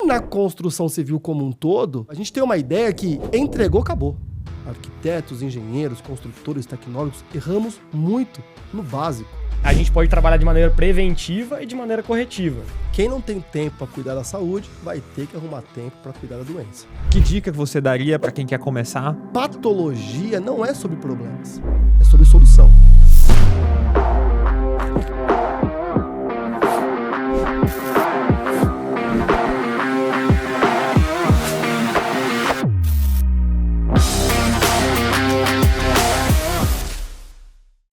na construção civil como um todo, a gente tem uma ideia que entregou, acabou. Arquitetos, engenheiros, construtores, tecnólogos, erramos muito no básico. A gente pode trabalhar de maneira preventiva e de maneira corretiva. Quem não tem tempo para cuidar da saúde vai ter que arrumar tempo para cuidar da doença. Que dica que você daria para quem quer começar? Patologia não é sobre problemas, é sobre solução.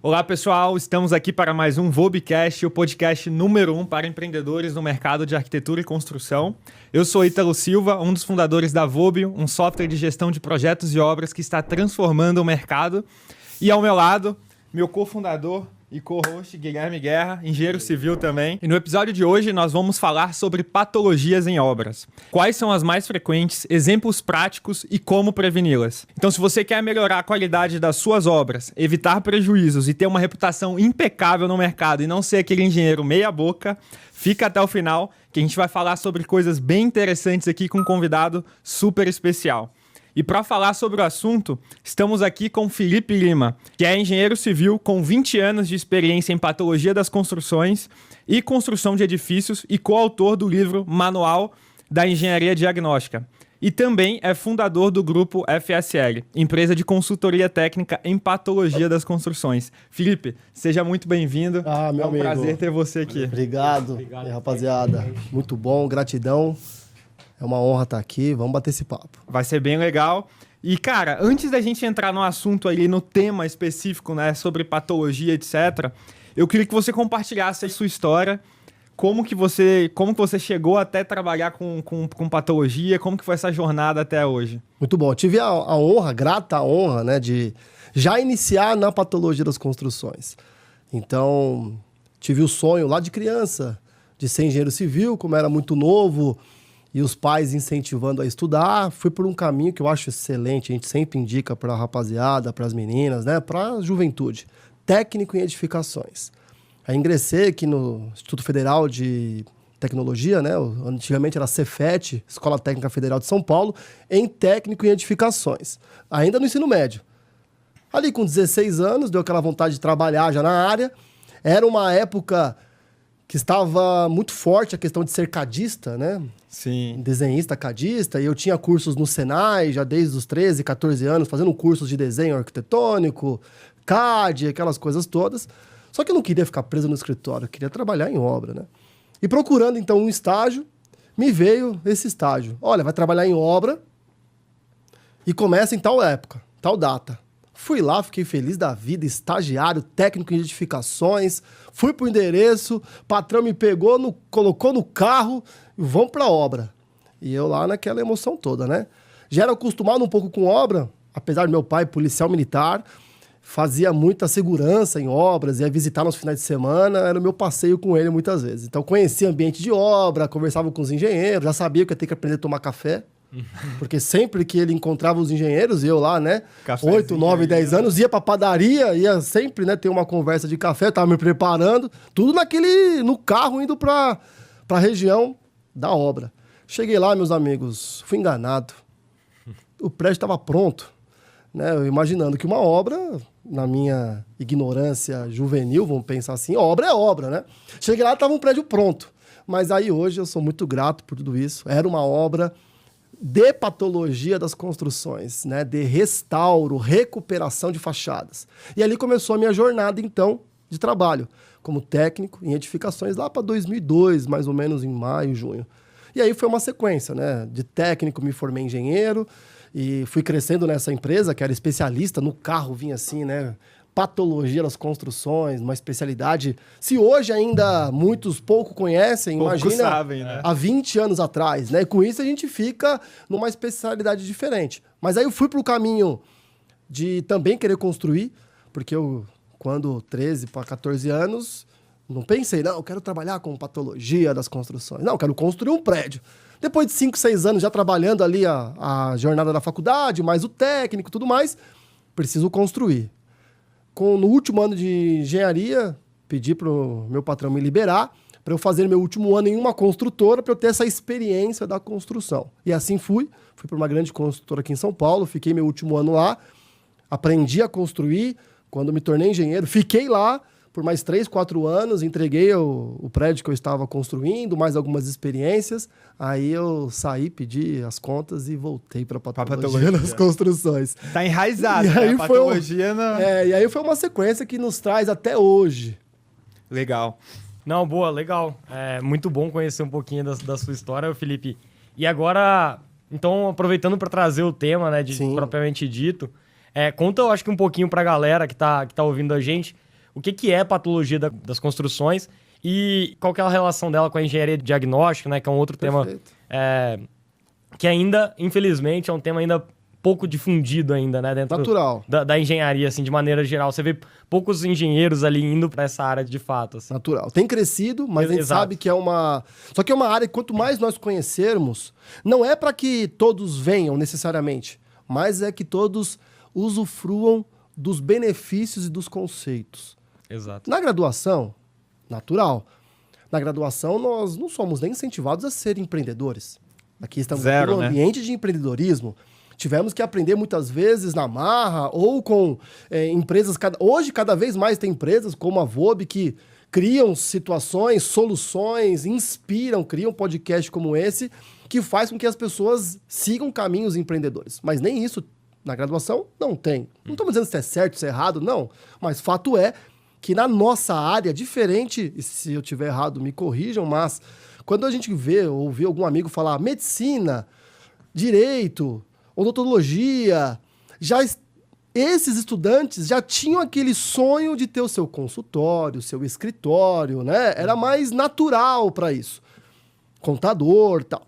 Olá pessoal, estamos aqui para mais um Vobcast, o podcast número 1 para empreendedores no mercado de arquitetura e construção. Eu sou Ítalo Silva, um dos fundadores da Vob, um software de gestão de projetos e obras que está transformando o mercado. E ao meu lado, meu cofundador e co-host Guilherme Guerra, engenheiro civil também. E no episódio de hoje nós vamos falar sobre patologias em obras. Quais são as mais frequentes, exemplos práticos e como preveni-las. Então, se você quer melhorar a qualidade das suas obras, evitar prejuízos e ter uma reputação impecável no mercado e não ser aquele engenheiro meia boca, fica até o final que a gente vai falar sobre coisas bem interessantes aqui com um convidado super especial. E para falar sobre o assunto, estamos aqui com Felipe Lima, que é engenheiro civil com 20 anos de experiência em patologia das construções e construção de edifícios e coautor do livro Manual da Engenharia Diagnóstica. E também é fundador do grupo FSL, empresa de consultoria técnica em patologia das construções. Felipe, seja muito bem-vindo. Meu amigo. Prazer ter você aqui. Obrigado rapaziada. Muito bom, gratidão. É uma honra estar aqui, vamos bater esse papo. Vai ser bem legal. E, cara, antes da gente entrar no assunto ali, no tema específico, né, sobre patologia, etc., eu queria que você compartilhasse a sua história, como que você chegou até trabalhar com patologia, como que foi essa jornada até hoje. Muito bom. Eu tive a honra, grata honra, né, de já iniciar na patologia das construções. Então, tive o sonho lá de criança de ser engenheiro civil, como era muito novo, e os pais incentivando a estudar, fui por um caminho que eu acho excelente, a gente sempre indica para a rapaziada, para as meninas, né, para a juventude, técnico em edificações. Aí ingressei aqui no Instituto Federal de Tecnologia, né, antigamente era Cefet, Escola Técnica Federal de São Paulo, em técnico em edificações, ainda no ensino médio. Ali com 16 anos, deu aquela vontade de trabalhar já na área, era uma época que estava muito forte a questão de ser cadista, né? Sim. Desenhista, cadista, e eu tinha cursos no Senai, já desde os 13, 14 anos, fazendo cursos de desenho arquitetônico, CAD, aquelas coisas todas. Só que eu não queria ficar preso no escritório, eu queria trabalhar em obra, né? E procurando, então, um estágio, me veio esse estágio. Olha, vai trabalhar em obra e começa em tal época, tal data. Fui lá, fiquei feliz da vida, estagiário, técnico em edificações, fui pro endereço, patrão me pegou, colocou no carro e vamos pra obra. E eu lá naquela emoção toda, né? Já era acostumado um pouco com obra, apesar do meu pai policial militar, fazia muita segurança em obras, ia visitar nos finais de semana, era o meu passeio com ele muitas vezes. Então conhecia ambiente de obra, conversava com os engenheiros, já sabia que eu ia ter que aprender a tomar café. Porque sempre que ele encontrava os engenheiros, eu lá, né? 8, 9, 10 anos, ia pra padaria, ia sempre, né, ter uma conversa de café, tava me preparando, tudo no carro, indo pra região da obra. Cheguei lá, meus amigos, fui enganado. O prédio estava pronto, né? Eu imaginando que uma obra, na minha ignorância juvenil, vamos pensar assim, obra é obra, né? Cheguei lá, tava um prédio pronto. Mas aí hoje eu sou muito grato por tudo isso. Era uma obra de patologia das construções, né? De restauro, recuperação de fachadas. E ali começou a minha jornada, então, de trabalho, como técnico em edificações, lá para 2002, mais ou menos em maio, junho. E aí foi uma sequência, né? De técnico me formei engenheiro e fui crescendo nessa empresa, que era especialista no carro, vinha assim, né? Patologia das construções, uma especialidade. Se hoje ainda muitos pouco conhecem, imagina sabem, né? Há 20 anos atrás, né? E com isso a gente fica numa especialidade diferente. Mas aí eu fui para o caminho de também querer construir, porque eu, quando 13 para 14 anos, não pensei, não, eu quero trabalhar com patologia das construções. Não, eu quero construir um prédio. Depois de 5, 6 anos já trabalhando ali a jornada da faculdade, mais o técnico e tudo mais, preciso construir. No último ano de engenharia, pedi para o meu patrão me liberar para eu fazer meu último ano em uma construtora, para eu ter essa experiência da construção. E assim fui para uma grande construtora aqui em São Paulo, fiquei meu último ano lá, aprendi a construir. Quando me tornei engenheiro, fiquei lá por mais 3, 4 anos, entreguei o prédio que eu estava construindo, mais algumas experiências. Aí eu saí, pedi as contas e voltei para patologia nas construções. Tá enraizado, e né? aí A patologia e aí foi uma sequência que nos traz até hoje. Legal. Não, boa, legal. É muito bom conhecer um pouquinho da sua história, Felipe. E agora, então, aproveitando para trazer o tema, né, propriamente dito, conta, eu acho que um pouquinho para a galera que tá ouvindo a gente, o que é patologia das construções e qual que é a relação dela com a engenharia diagnóstica, né, que é um outro Perfeito. tema que ainda, infelizmente, é um tema ainda pouco difundido ainda, né, dentro da engenharia, assim, de maneira geral. Você vê poucos engenheiros ali indo para essa área de fato. Assim. Natural. Tem crescido, mas a gente sabe que é uma... Só que é uma área que quanto mais nós conhecermos, não é para que todos venham necessariamente, mas é que todos usufruam dos benefícios e dos conceitos. Exato. Na graduação, natural. Na graduação, nós não somos nem incentivados a ser empreendedores. Aqui estamos no ambiente de empreendedorismo. Tivemos que aprender muitas vezes na marra ou com empresas... Hoje, cada vez mais tem empresas como a VOB que criam situações, soluções, inspiram, criam podcast como esse, que faz com que as pessoas sigam caminhos empreendedores. Mas nem isso na graduação não tem. Não estamos dizendo se é certo, se é errado, não. Mas fato é que na nossa área, diferente, e se eu tiver errado, me corrijam, mas quando a gente vê ou vê algum amigo falar medicina, direito, odontologia, esses estudantes já tinham aquele sonho de ter o seu consultório, o seu escritório, né? Era mais natural para isso. Contador, tal.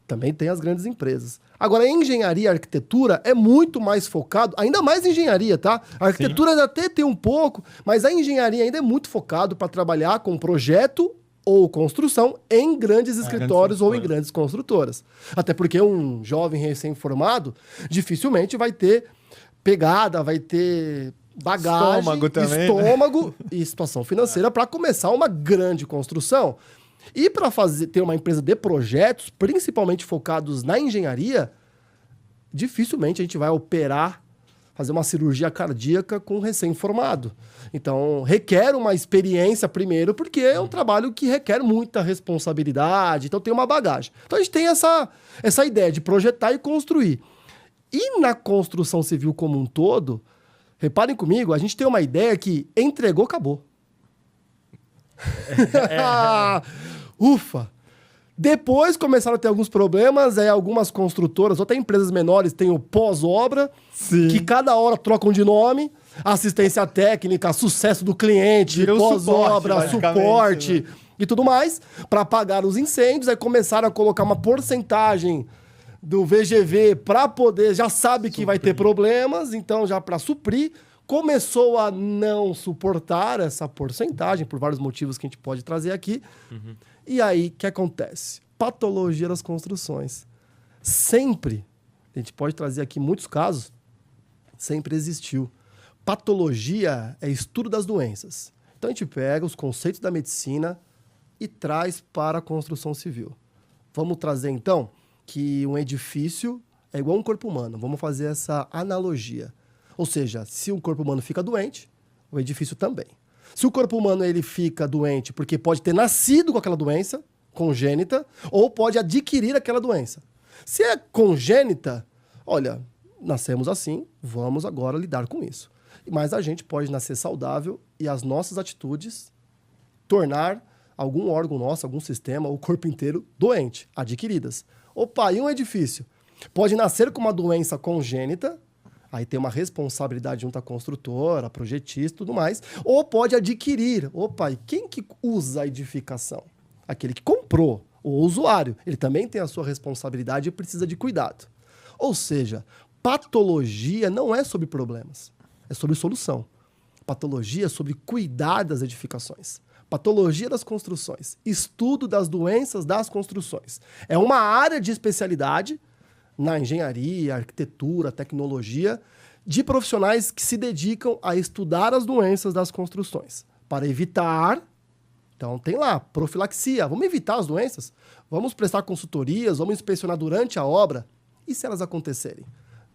Também tem as grandes empresas. Agora, engenharia e arquitetura é muito mais focado, ainda mais engenharia, tá? A arquitetura ainda até tem um pouco, mas a engenharia ainda é muito focado para trabalhar com projeto ou construção em grandes escritórios ou em grandes construtoras. Até porque um jovem recém-formado dificilmente vai ter pegada, vai ter bagagem, estômago também, estômago e situação financeira para começar uma grande construção. E para ter uma empresa de projetos, principalmente focados na engenharia, dificilmente a gente vai operar, fazer uma cirurgia cardíaca com um recém-formado. Então, requer uma experiência primeiro, porque é um trabalho que requer muita responsabilidade, então tem uma bagagem. Então, a gente tem essa ideia de projetar e construir. E na construção civil como um todo, reparem comigo, a gente tem uma ideia que entregou, acabou. Ufa! Depois começaram a ter alguns problemas, algumas construtoras, ou até empresas menores, têm o pós-obra, que cada hora trocam de nome, assistência técnica, sucesso do cliente, pós-obra, suporte né? E tudo mais, para apagar os incêndios. Aí começaram a colocar uma porcentagem do VGV para poder, já sabe que vai ter problemas, então já para suprir, começou a não suportar essa porcentagem, por vários motivos que a gente pode trazer aqui. Uhum. E aí, o que acontece? Patologia das construções. Sempre, a gente pode trazer aqui muitos casos, sempre existiu. Patologia é estudo das doenças. Então, a gente pega os conceitos da medicina e traz para a construção civil. Vamos trazer, então, que um edifício é igual a um corpo humano. Vamos fazer essa analogia. Ou seja, se um corpo humano fica doente, o edifício também. Se o corpo humano ele fica doente porque pode ter nascido com aquela doença congênita ou pode adquirir aquela doença. Se é congênita, olha, nascemos assim, vamos agora lidar com isso. Mas a gente pode nascer saudável e as nossas atitudes tornar algum órgão nosso, algum sistema, o corpo inteiro doente, adquiridas. Opa, e um edifício? Pode nascer com uma doença congênita, aí tem uma responsabilidade junto à construtora, projetista e tudo mais. Ou pode adquirir. Opa, e quem que usa a edificação? Aquele que comprou, o usuário. Ele também tem a sua responsabilidade e precisa de cuidado. Ou seja, patologia não é sobre problemas, é sobre solução. Patologia é sobre cuidar das edificações. Patologia das construções. Estudo das doenças das construções. É uma área de especialidade na engenharia, arquitetura, tecnologia, de profissionais que se dedicam a estudar as doenças das construções, para evitar Então tem lá, profilaxia. Vamos evitar as doenças? Vamos prestar consultorias, vamos inspecionar durante a obra. E se elas acontecerem?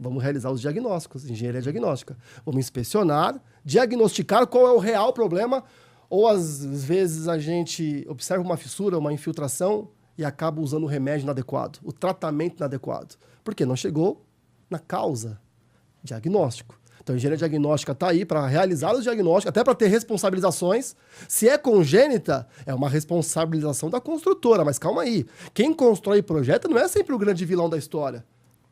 Vamos realizar os diagnósticos, engenharia diagnóstica. Vamos inspecionar, diagnosticar qual é o real problema, ou às vezes a gente observa uma fissura, uma infiltração e acaba usando o remédio inadequado, o tratamento inadequado. Porque não chegou na causa. Diagnóstico. Então, a engenharia diagnóstica está aí para realizar os diagnósticos, até para ter responsabilizações. Se é congênita, é uma responsabilização da construtora. Mas calma aí. Quem constrói e projeta não é sempre o grande vilão da história.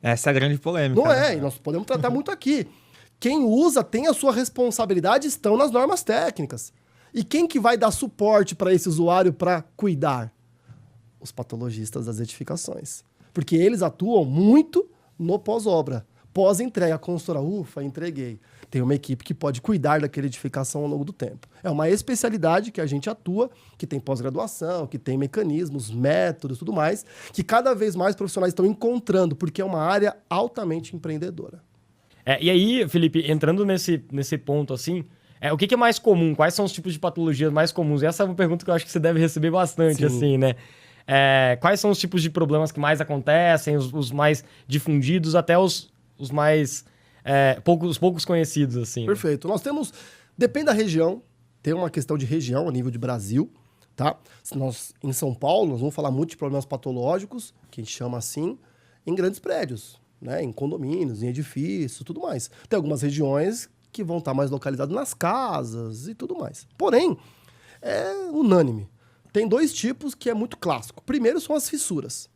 Essa é a grande polêmica. Não é, e nós podemos tratar muito aqui. Quem usa tem a sua responsabilidade, estão nas normas técnicas. E quem que vai dar suporte para esse usuário para cuidar? Os patologistas das edificações. Porque eles atuam muito no pós-obra. Pós-entrega, a consultora, ufa, entreguei. Tem uma equipe que pode cuidar daquela edificação ao longo do tempo. É uma especialidade que a gente atua, que tem pós-graduação, que tem mecanismos, métodos, tudo mais, que cada vez mais profissionais estão encontrando, porque é uma área altamente empreendedora. E aí, Felipe, entrando nesse ponto assim, o que é mais comum? Quais são os tipos de patologias mais comuns? Essa é uma pergunta que eu acho que você deve receber bastante, assim, né? Quais são os tipos de problemas que mais acontecem, os mais difundidos, até os mais poucos conhecidos, assim. Perfeito. Nós temos, depende da região, tem uma questão de região a nível de Brasil, tá? Nós, em São Paulo, nós vamos falar muito de problemas patológicos, que a gente chama assim, em grandes prédios, né? Em condomínios, em edifícios, tudo mais. Tem algumas regiões que vão estar mais localizadas nas casas e tudo mais. Porém, é unânime. Tem dois tipos que é muito clássico. Primeiro são as fissuras.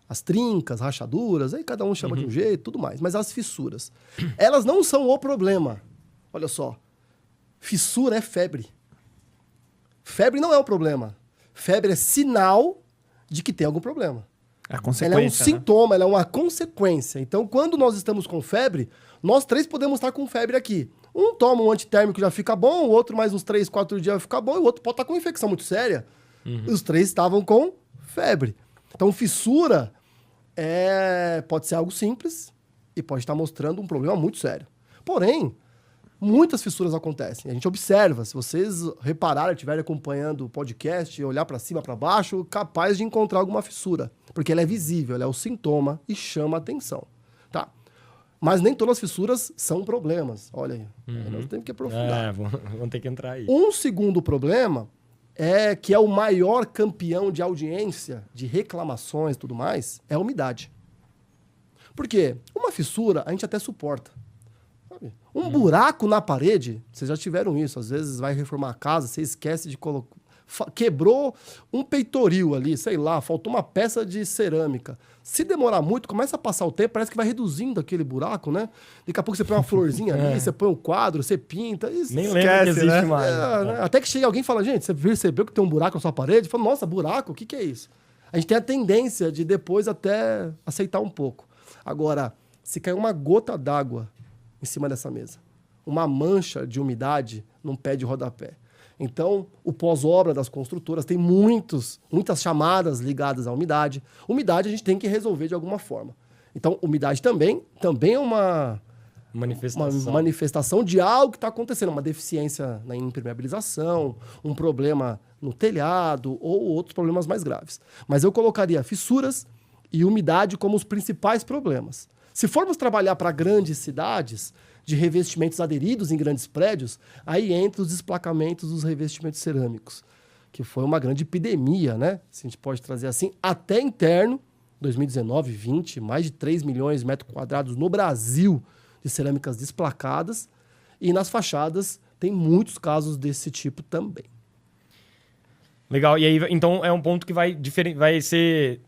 As trincas, rachaduras, aí cada um chama de um jeito, tudo mais. Mas as fissuras, elas não são o problema. Olha só, fissura é febre. Febre não é o problema. Febre é sinal de que tem algum problema. É a consequência, ela é um sintoma, ela é uma consequência. Então, quando nós estamos com febre, nós três podemos estar com febre aqui. Um toma um antitérmico e já fica bom, o outro mais uns 3, 4 dias vai ficar bom, e o outro pode estar com infecção muito séria. Os três estavam com febre. Então, fissura pode ser algo simples e pode estar mostrando um problema muito sério. Porém, muitas fissuras acontecem. A gente observa, se vocês repararem, estiverem acompanhando o podcast, olhar para cima, para baixo, capaz de encontrar alguma fissura. Porque ela é visível, ela é o sintoma e chama a atenção. Tá? Mas nem todas as fissuras são problemas. Olha aí, nós temos que aprofundar. Vamos ter que entrar aí. Um segundo problema que é o maior campeão de audiência, de reclamações e tudo mais, é a umidade. Por quê? Uma fissura a gente até suporta. Sabe? Um buraco na parede, vocês já tiveram isso, às vezes vai reformar a casa, você esquece de colocar... Quebrou um peitoril ali, sei lá, faltou uma peça de cerâmica. Se demorar muito, começa a passar o tempo, parece que vai reduzindo aquele buraco, né? Daqui a pouco você põe uma florzinha ali, você põe um quadro, você pinta. Nem lembra que existe mais. Né? Até que chega alguém e fala, gente, você percebeu que tem um buraco na sua parede? Fala, nossa, buraco, o que é isso? A gente tem a tendência de depois até aceitar um pouco. Agora, se cair uma gota d'água em cima dessa mesa, uma mancha de umidade num pé de rodapé, então, o pós-obra das construtoras tem muitas chamadas ligadas à umidade. Umidade a gente tem que resolver de alguma forma. Então, umidade também é uma manifestação de algo que está acontecendo. Uma deficiência na impermeabilização, um problema no telhado ou outros problemas mais graves. Mas eu colocaria fissuras e umidade como os principais problemas. Se formos trabalhar para grandes cidades, de revestimentos aderidos em grandes prédios, aí entra os desplacamentos dos revestimentos cerâmicos, que foi uma grande epidemia, né? Se a gente pode trazer assim, até interno, 2019, 20, mais de 3 milhões de metros quadrados no Brasil de cerâmicas desplacadas, e nas fachadas tem muitos casos desse tipo também. Legal, e aí então é um ponto que vai ser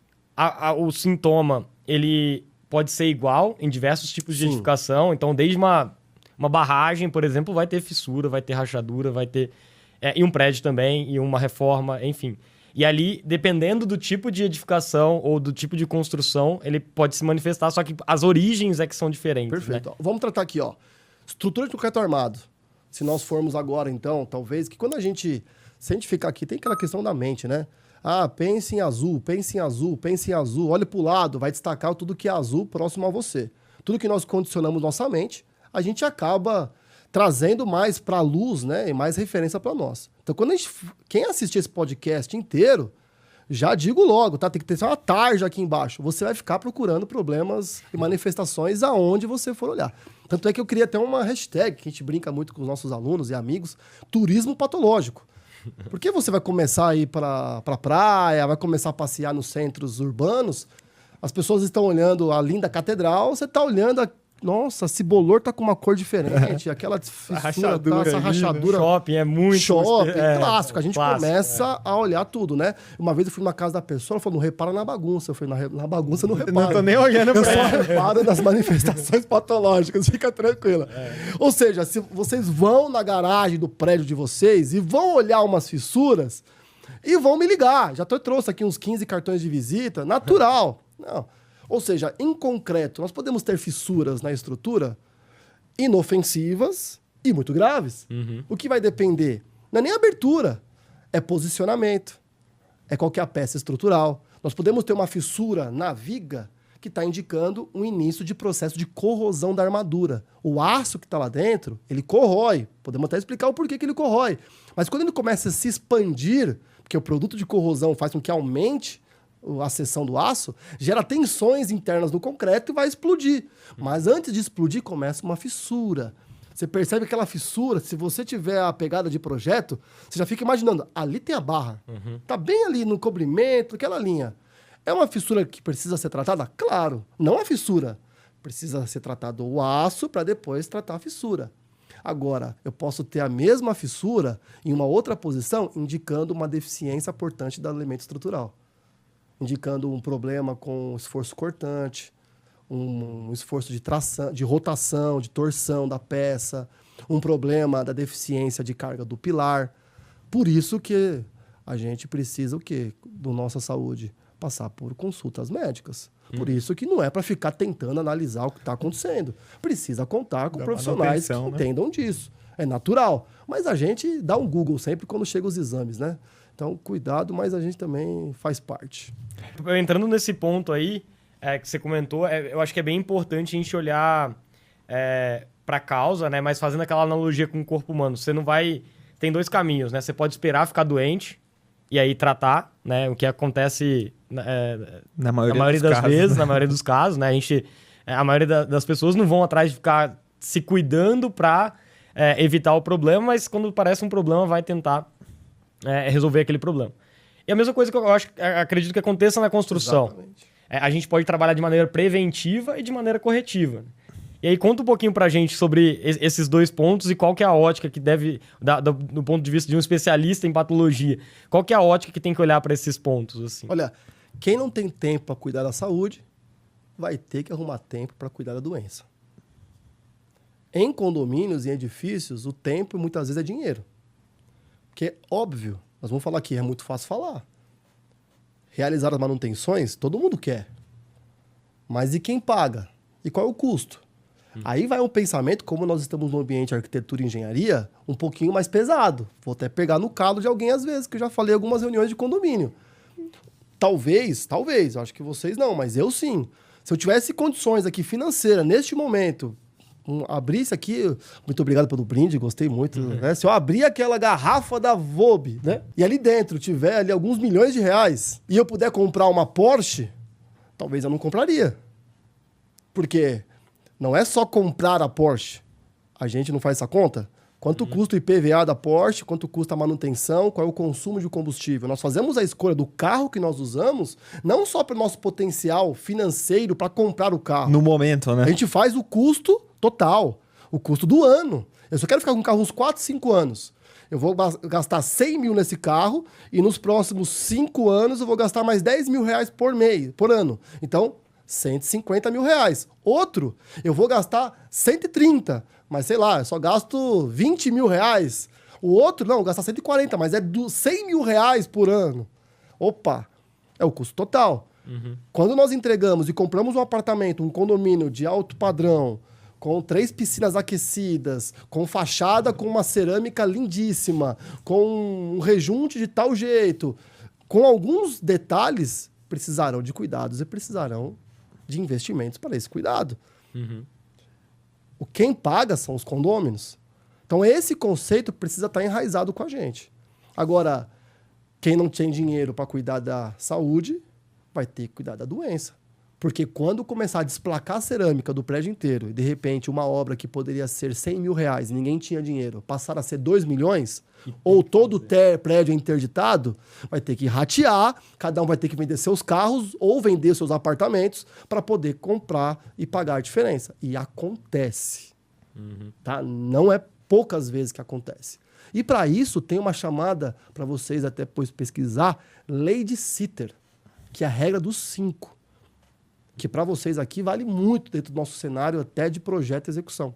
o sintoma, ele pode ser igual em diversos tipos de edificação. Então, desde uma barragem, por exemplo, vai ter fissura, vai ter rachadura, vai ter... e um prédio também, e uma reforma, enfim. E ali, dependendo do tipo de edificação ou do tipo de construção, ele pode se manifestar, só que as origens é que são diferentes. Perfeito. Né? Vamos tratar aqui, ó. Estrutura de concreto armado. Se nós formos agora, então, talvez, que quando se a gente ficar aqui, tem aquela questão da mente, né? Ah, pense em azul, pense em azul, pense em azul. Olhe para o lado, vai destacar tudo que é azul próximo a você. Tudo que nós condicionamos nossa mente, a gente acaba trazendo mais para a luz, né, e mais referência para nós. Então, quem assistir esse podcast inteiro, já digo logo, tá? Tem que ter uma tarja aqui embaixo. Você vai ficar procurando problemas e manifestações aonde você for olhar. Tanto é que eu queria até uma hashtag, que a gente brinca muito com os nossos alunos e amigos, turismo patológico. Porque você vai começar a ir para praia, vai começar a passear nos centros urbanos, as pessoas estão olhando a linda catedral, você está olhando nossa, esse bolor tá com uma cor diferente, aquela fissura, essa rachadura. Shopping é muito... Shopping, clássico. A gente começa a olhar tudo, né? Uma vez eu fui numa casa da pessoa, ela falou, não repara na bagunça. Eu falei, na bagunça não repara. Não tô nem olhando pra ela. Eu só reparo nas manifestações patológicas, fica tranquila. Ou seja, se vocês vão na garagem do prédio de vocês e vão olhar umas fissuras e vão me ligar. Já trouxe aqui uns 15 cartões de visita, natural. Não. Ou seja, em concreto, nós podemos ter fissuras na estrutura inofensivas e muito graves. O que vai depender? Não é nem abertura, é posicionamento, é qual que é a peça estrutural. Nós podemos ter uma fissura na viga que está indicando um início de processo de corrosão da armadura. O aço que está lá dentro, ele corrói. Podemos até explicar o porquê que ele corrói. Mas quando ele começa a se expandir, porque o produto de corrosão faz com que aumente a seção do aço, gera tensões internas no concreto e vai explodir. Mas antes de explodir, começa uma fissura. Você percebe aquela fissura, se você tiver a pegada de projeto, você já fica imaginando, ali tem a barra. Tá bem ali no cobrimento, aquela linha. É uma fissura que precisa ser tratada? Claro, não a fissura. Precisa ser tratado o aço para depois tratar a fissura. Agora, eu posso ter a mesma fissura em uma outra posição, indicando uma deficiência portante do elemento estrutural. Indicando um problema com esforço cortante, um esforço de tração, de rotação, de torção da peça, um problema da deficiência de carga do pilar. Por isso que a gente precisa o quê? Da nossa saúde? Passar por consultas médicas. Por isso que não é para ficar tentando analisar o que está acontecendo. Precisa contar com profissionais que entendam disso. É natural. Mas a gente dá um Google sempre quando chegam os exames, né? Então, cuidado, mas a gente também faz parte. Entrando nesse ponto aí que você comentou, eu acho que é bem importante a gente olhar para a causa, né? Mas fazendo aquela analogia com o corpo humano. Você não vai... Tem dois caminhos, né? Você pode esperar ficar doente e aí tratar, né? O que acontece na maioria das vezes, na maioria dos casos, né? A maioria das pessoas não vão atrás de ficar se cuidando para evitar o problema, mas quando parece um problema vai tentar resolver aquele problema. E a mesma coisa que eu acredito que aconteça na construção. A gente pode trabalhar de maneira preventiva e de maneira corretiva. E aí conta um pouquinho pra gente sobre esses dois pontos e qual que é a ótica que deve, do ponto de vista de um especialista em patologia, qual que é a ótica que tem que olhar para esses pontos? Assim? Olha, quem não tem tempo para cuidar da saúde vai ter que arrumar tempo para cuidar da doença. Em condomínios e edifícios, o tempo muitas vezes é dinheiro. Porque, óbvio, nós vamos falar aqui, é muito fácil falar. Realizar as manutenções, todo mundo quer. Mas e quem paga? E qual é o custo? Aí vai um pensamento, como nós estamos no ambiente de arquitetura e engenharia, um pouquinho mais pesado. Vou até pegar no calo de alguém às vezes, que eu já falei em algumas reuniões de condomínio. Talvez, eu acho que vocês não, mas eu sim. Se eu tivesse condições aqui financeiras, neste momento, abrisse aqui, muito obrigado pelo brinde, gostei muito, né? Se eu abrir aquela garrafa da VOB, né? E ali dentro tiver ali alguns milhões de reais e eu puder comprar uma Porsche, talvez eu não compraria. Porque não é só comprar a Porsche. A gente não faz essa conta? Quanto custa o IPVA da Porsche, quanto custa a manutenção, qual é o consumo de combustível. Nós fazemos a escolha do carro que nós usamos, não só para o nosso potencial financeiro para comprar o carro. No momento, né? A gente faz o custo total, o custo do ano. Eu só quero ficar com o carro uns 4, 5 anos. Eu vou gastar 100 mil nesse carro e nos próximos 5 anos eu vou gastar mais 10 mil reais por ano. Então, 150 mil reais. Outro, eu vou gastar 130, mas sei lá, eu só gasto 20 mil reais. O outro, não, gastar 140, mas é 100 mil reais por ano. Opa, é o custo total. Quando nós entregamos e compramos um apartamento, um condomínio de alto padrão, com 3 piscinas aquecidas, com fachada com uma cerâmica lindíssima, com um rejunte de tal jeito, com alguns detalhes, precisarão de cuidados e precisarão de investimentos para esse cuidado. Quem paga são os condôminos. Então, esse conceito precisa estar enraizado com a gente. Agora, quem não tem dinheiro para cuidar da saúde, vai ter que cuidar da doença. Porque quando começar a desplacar a cerâmica do prédio inteiro e, de repente, uma obra que poderia ser 100 mil reais e ninguém tinha dinheiro, passar a ser 2 milhões, ou todo o prédio interditado, vai ter que ratear, cada um vai ter que vender seus carros ou vender seus apartamentos para poder comprar e pagar a diferença. E acontece. Tá? Não é poucas vezes que acontece. E para isso tem uma chamada, para vocês até depois pesquisar, lei de Sitter, que é a regra dos 5. Que para vocês aqui vale muito dentro do nosso cenário até de projeto e execução.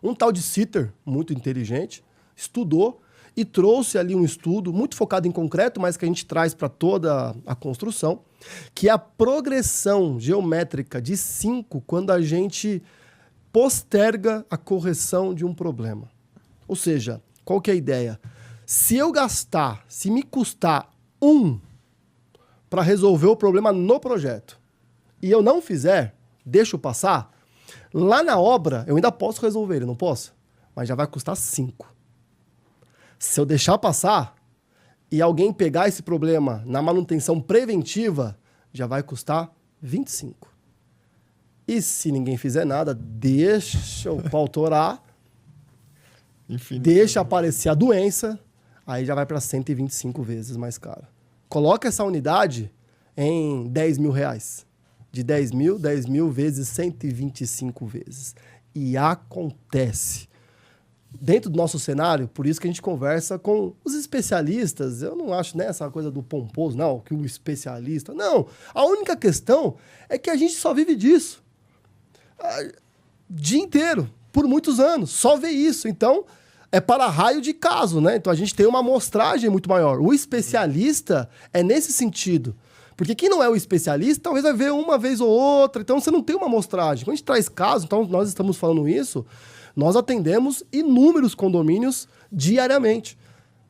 Um tal de Sitter, muito inteligente, estudou e trouxe ali um estudo muito focado em concreto, mas que a gente traz para toda a construção, que é a progressão geométrica de 5 quando a gente posterga a correção de um problema. Ou seja, qual que é a ideia? Se me custar 1 para resolver o problema no projeto, e eu não fizer, deixo passar, lá na obra eu ainda posso resolver, não posso? Mas já vai custar 5. Se eu deixar passar e alguém pegar esse problema na manutenção preventiva, já vai custar 25. E se ninguém fizer nada, deixa o pau torar, deixa aparecer a doença, aí já vai para 125 vezes mais caro. Coloca essa unidade em 10 mil reais. De 10 mil vezes 125 vezes. E acontece. Dentro do nosso cenário, por isso que a gente conversa com os especialistas. Eu não acho essa coisa do pomposo, não, que o especialista... Não, a única questão é que a gente só vive disso. Dia inteiro, por muitos anos, só vê isso. Então, é para raio de caso, né? Então, a gente tem uma amostragem muito maior. O especialista é nesse sentido. Porque quem não é o especialista, talvez vai ver uma vez ou outra. Então, você não tem uma amostragem. Quando a gente traz casos, então nós estamos falando isso, nós atendemos inúmeros condomínios diariamente.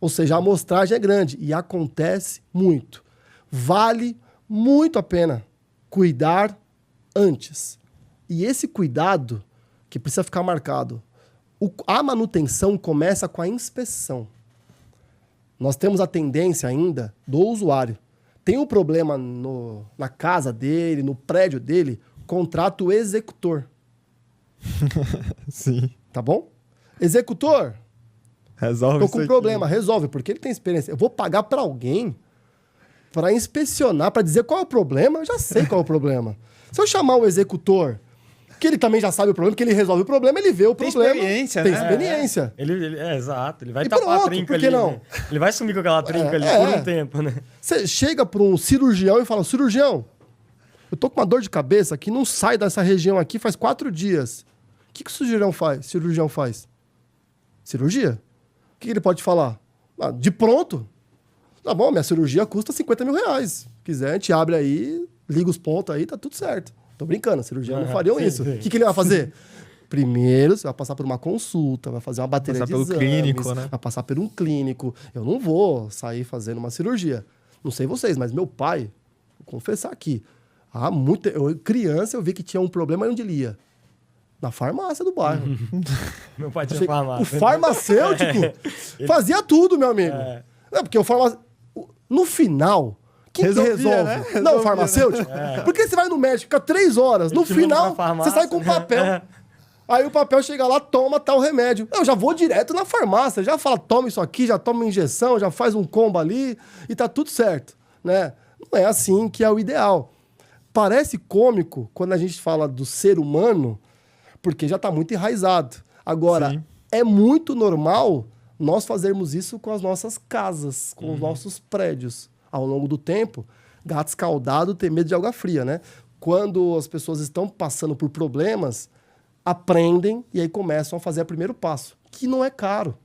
Ou seja, a amostragem é grande e acontece muito. Vale muito a pena cuidar antes. E esse cuidado, que precisa ficar marcado, a manutenção começa com a inspeção. Nós temos a tendência ainda do usuário. Tem um problema na casa dele, no prédio dele, contrata o executor. Sim. Tá bom? Executor, resolve. tô com um problema, resolve, porque ele tem experiência. Eu vou pagar para alguém para inspecionar, para dizer qual é o problema, eu já sei qual é o problema. Se eu chamar o executor, que ele também já sabe o problema, que ele resolve o problema, ele vê o problema. Experiência, tem né? experiência. Exato. Ele vai E tapar pronto, a trinca por que ali. não? Né? Ele vai sumir com aquela trinca ali por um tempo, né? Você chega para um cirurgião e fala, cirurgião, eu tô com uma dor de cabeça que não sai dessa região aqui faz 4 dias. O que o cirurgião faz? Cirurgia. O que ele pode falar? De pronto. Tá bom, minha cirurgia custa 50 mil reais. Se quiser, a gente abre aí, liga os pontos aí, tá tudo certo. Tô brincando, cirurgião não fariam isso. O que ele vai fazer? Primeiro, você vai passar por uma consulta, vai fazer uma bateria de exames, clínico, né? Vai passar por um clínico. Eu não vou sair fazendo uma cirurgia. Não sei vocês, mas meu pai, vou confessar aqui, criança, eu vi que tinha um problema onde ele ia. Na farmácia do bairro. Meu pai tinha farmácia. O farmacêutico fazia tudo, meu amigo. Não, porque o farmacêutico... No final... Quem resolve? Né? Não, o farmacêutico? Porque você vai no médico, fica 3 horas. No final, você sai com papel. Aí o papel chega lá, toma tal remédio. Eu já vou direto na farmácia, já fala, toma isso aqui, já toma uma injeção, já faz um combo ali e tá tudo certo, né? Não é assim que é o ideal. Parece cômico quando a gente fala do ser humano, porque já tá muito enraizado. Agora, sim, é muito normal nós fazermos isso com as nossas casas, com os nossos prédios. Ao longo do tempo, gato escaldado tem medo de água fria, né? Quando as pessoas estão passando por problemas, aprendem e aí começam a fazer o primeiro passo, que não é caro,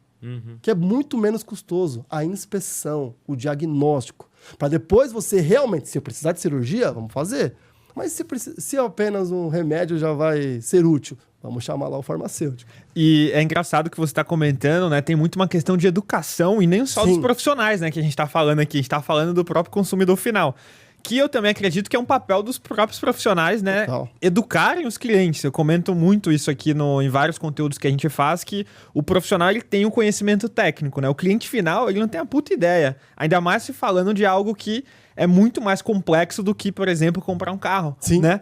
que é muito menos custoso. A inspeção, o diagnóstico. Para depois você realmente, se eu precisar de cirurgia, vamos fazer. Mas se apenas um remédio já vai ser útil, vamos chamar lá o farmacêutico. E é engraçado que você está comentando, né? Tem muito uma questão de educação e nem só dos profissionais, né? Que a gente está falando aqui. A gente está falando do próprio consumidor final. que eu também acredito que é um papel dos próprios profissionais, né? Total. Educarem os clientes. Eu comento muito isso aqui em vários conteúdos que a gente faz, que o profissional ele tem um conhecimento técnico, né? O cliente final, ele não tem a puta ideia. Ainda mais se falando de algo que é muito mais complexo do que, por exemplo, comprar um carro. Sim. Né?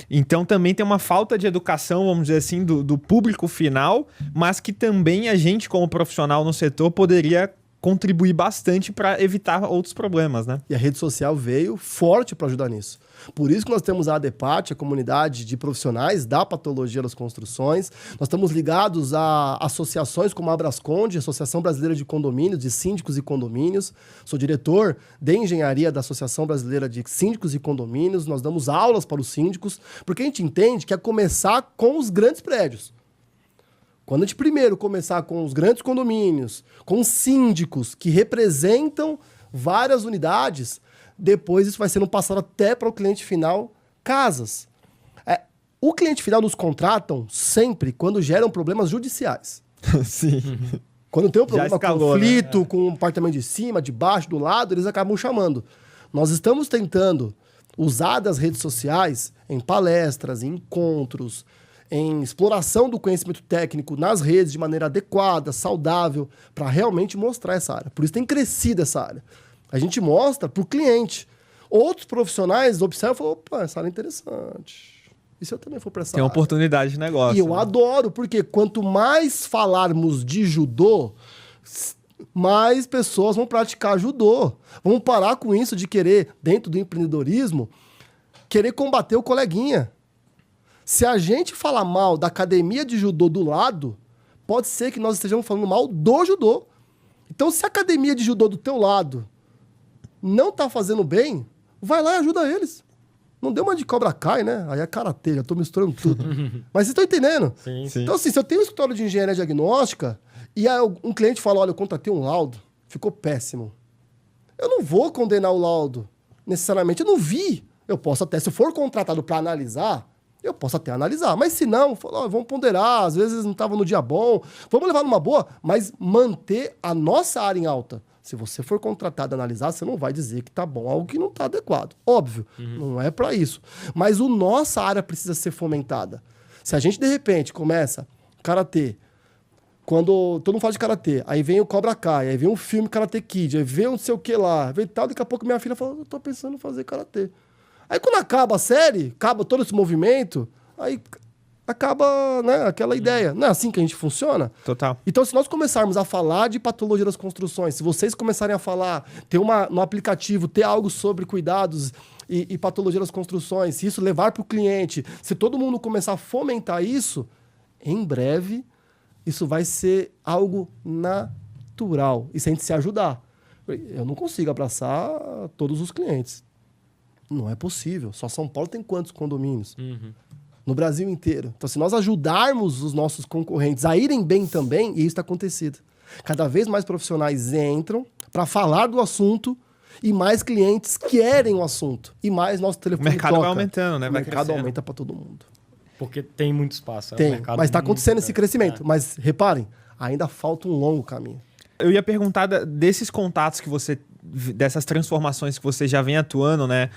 Então também tem uma falta de educação, vamos dizer assim, do público final, mas que também a gente, como profissional no setor, poderia contribuir bastante para evitar outros problemas, né? E a rede social veio forte para ajudar nisso. Por isso que nós temos a ADPAT, a comunidade de profissionais da patologia das construções. Nós estamos ligados a associações como a Abrasconde, Associação Brasileira de Condomínios, de Síndicos e Condomínios. Sou diretor de engenharia da Associação Brasileira de Síndicos e Condomínios. Nós damos aulas para os síndicos, porque a gente entende que é começar com os grandes prédios. Quando a gente primeiro começar com os grandes condomínios, com síndicos que representam várias unidades, depois isso vai sendo passado até para o cliente final, casas. O cliente final nos contratam sempre quando geram problemas judiciais. Sim. Quando tem um problema, escalou, conflito né? com o apartamento de cima, de baixo, do lado, eles acabam chamando. Nós estamos tentando usar das redes sociais em palestras, em encontros, em exploração do conhecimento técnico nas redes de maneira adequada, saudável, para realmente mostrar essa área. Por isso tem crescido essa área. A gente mostra para o cliente. Outros profissionais observam e falam, opa, essa área é interessante. E se eu também for para essa Tem uma área? oportunidade de negócio. E eu adoro, porque quanto mais falarmos de judô, mais pessoas vão praticar judô. Vamos parar com isso de querer, dentro do empreendedorismo, querer combater o coleguinha. Se a gente falar mal da academia de judô do lado, pode ser que nós estejamos falando mal do judô. Então, se a academia de judô do teu lado não tá fazendo bem, vai lá e ajuda eles. Não deu uma de Cobra Kai, né? Aí é karatê, já tô misturando tudo. Mas vocês estão entendendo? Sim. Então, assim, se eu tenho um escritório de engenharia diagnóstica e aí um cliente fala, olha, eu contratei um laudo, ficou péssimo. Eu não vou condenar o laudo, necessariamente. Eu não vi. Eu posso até, se eu for contratado para analisar, eu posso até analisar. Mas se não, vamos ponderar, às vezes não estava no dia bom, vamos levar numa boa, mas manter a nossa área em alta. Se você for contratado a analisar, você não vai dizer que tá bom algo que não tá adequado. Óbvio, não é para isso. Mas nossa área precisa ser fomentada. Se a gente, de repente, começa karatê, quando todo mundo fala de karatê, aí vem o Cobra Kai, aí vem um filme Karate Kid, aí vem um não sei o que lá, vem tal, daqui a pouco minha filha fala, eu tô pensando em fazer karatê. Aí quando acaba a série, acaba todo esse movimento, aí acaba, né, aquela ideia. Não é assim que a gente funciona? Total. Então, se nós começarmos a falar de patologia das construções, se vocês começarem a falar, ter no aplicativo, ter algo sobre cuidados e patologia das construções, se isso levar para o cliente, se todo mundo começar a fomentar isso, em breve, isso vai ser algo natural. E se a gente se ajudar. Eu não consigo abraçar todos os clientes. Não é possível. Só São Paulo tem quantos condomínios? No Brasil inteiro. Então, se nós ajudarmos os nossos concorrentes a irem bem também, e isso está acontecendo. Cada vez mais profissionais entram para falar do assunto e mais clientes querem o assunto. E mais nosso telefone O mercado toca. vai aumentando, né? O Vai mercado crescendo. aumenta para todo mundo. Porque tem muito espaço. Tem, mas está acontecendo esse crescimento. Mas reparem, ainda falta um longo caminho. Eu ia perguntar desses contatos que você... Dessas transformações que você já vem atuando, né?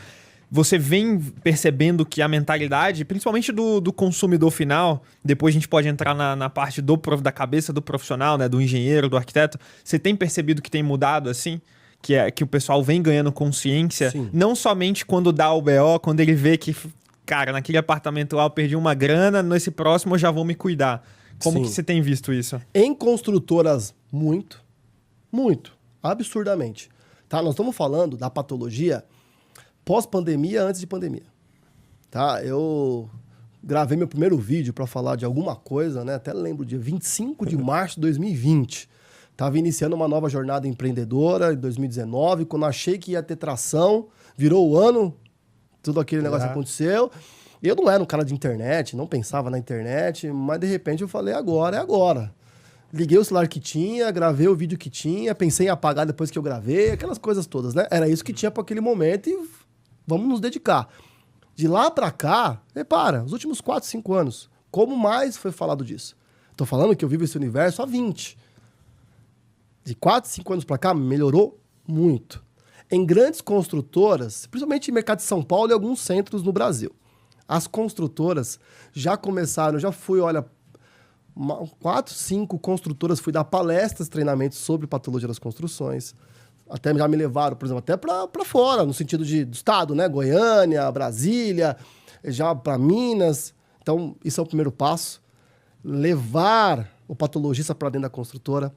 Você vem percebendo que a mentalidade, principalmente do consumidor final, depois a gente pode entrar na parte da cabeça do profissional, né, do engenheiro, do arquiteto, você tem percebido que tem mudado, assim? Que o pessoal vem ganhando consciência, Sim. não somente quando dá o BO, quando ele vê que, cara, naquele apartamento lá eu perdi uma grana, nesse próximo eu já vou me cuidar. Como Sim. que você tem visto isso? Em construtoras, muito, absurdamente. Tá? Nós estamos falando da patologia pós-pandemia, antes de pandemia. Tá? Eu gravei meu primeiro vídeo para falar de alguma coisa, né? Até lembro, dia 25 de março de 2020. Estava iniciando uma nova jornada empreendedora em 2019, quando achei que ia ter tração, virou o ano, tudo aquele negócio aconteceu. Eu não era um cara de internet, não pensava na internet, mas de repente eu falei, agora é agora. Liguei o celular que tinha, gravei o vídeo que tinha, pensei em apagar depois que eu gravei, aquelas coisas todas, né? Era isso que tinha para aquele momento e vamos nos dedicar. De lá para cá, repara, os últimos 4, 5 anos, como mais foi falado disso? Tô falando que eu vivo esse universo há 20. De 4, 5 anos para cá, melhorou muito. em grandes construtoras, principalmente em mercado de São Paulo e alguns centros no Brasil, as construtoras já começaram, já fui, 4, 5 construtoras, fui dar palestras, treinamentos sobre patologia das construções. Até já me levaram, por exemplo, até para fora, no sentido do estado, né? Goiânia, Brasília, já para Minas. Então, isso é o primeiro passo. Levar o patologista para dentro da construtora.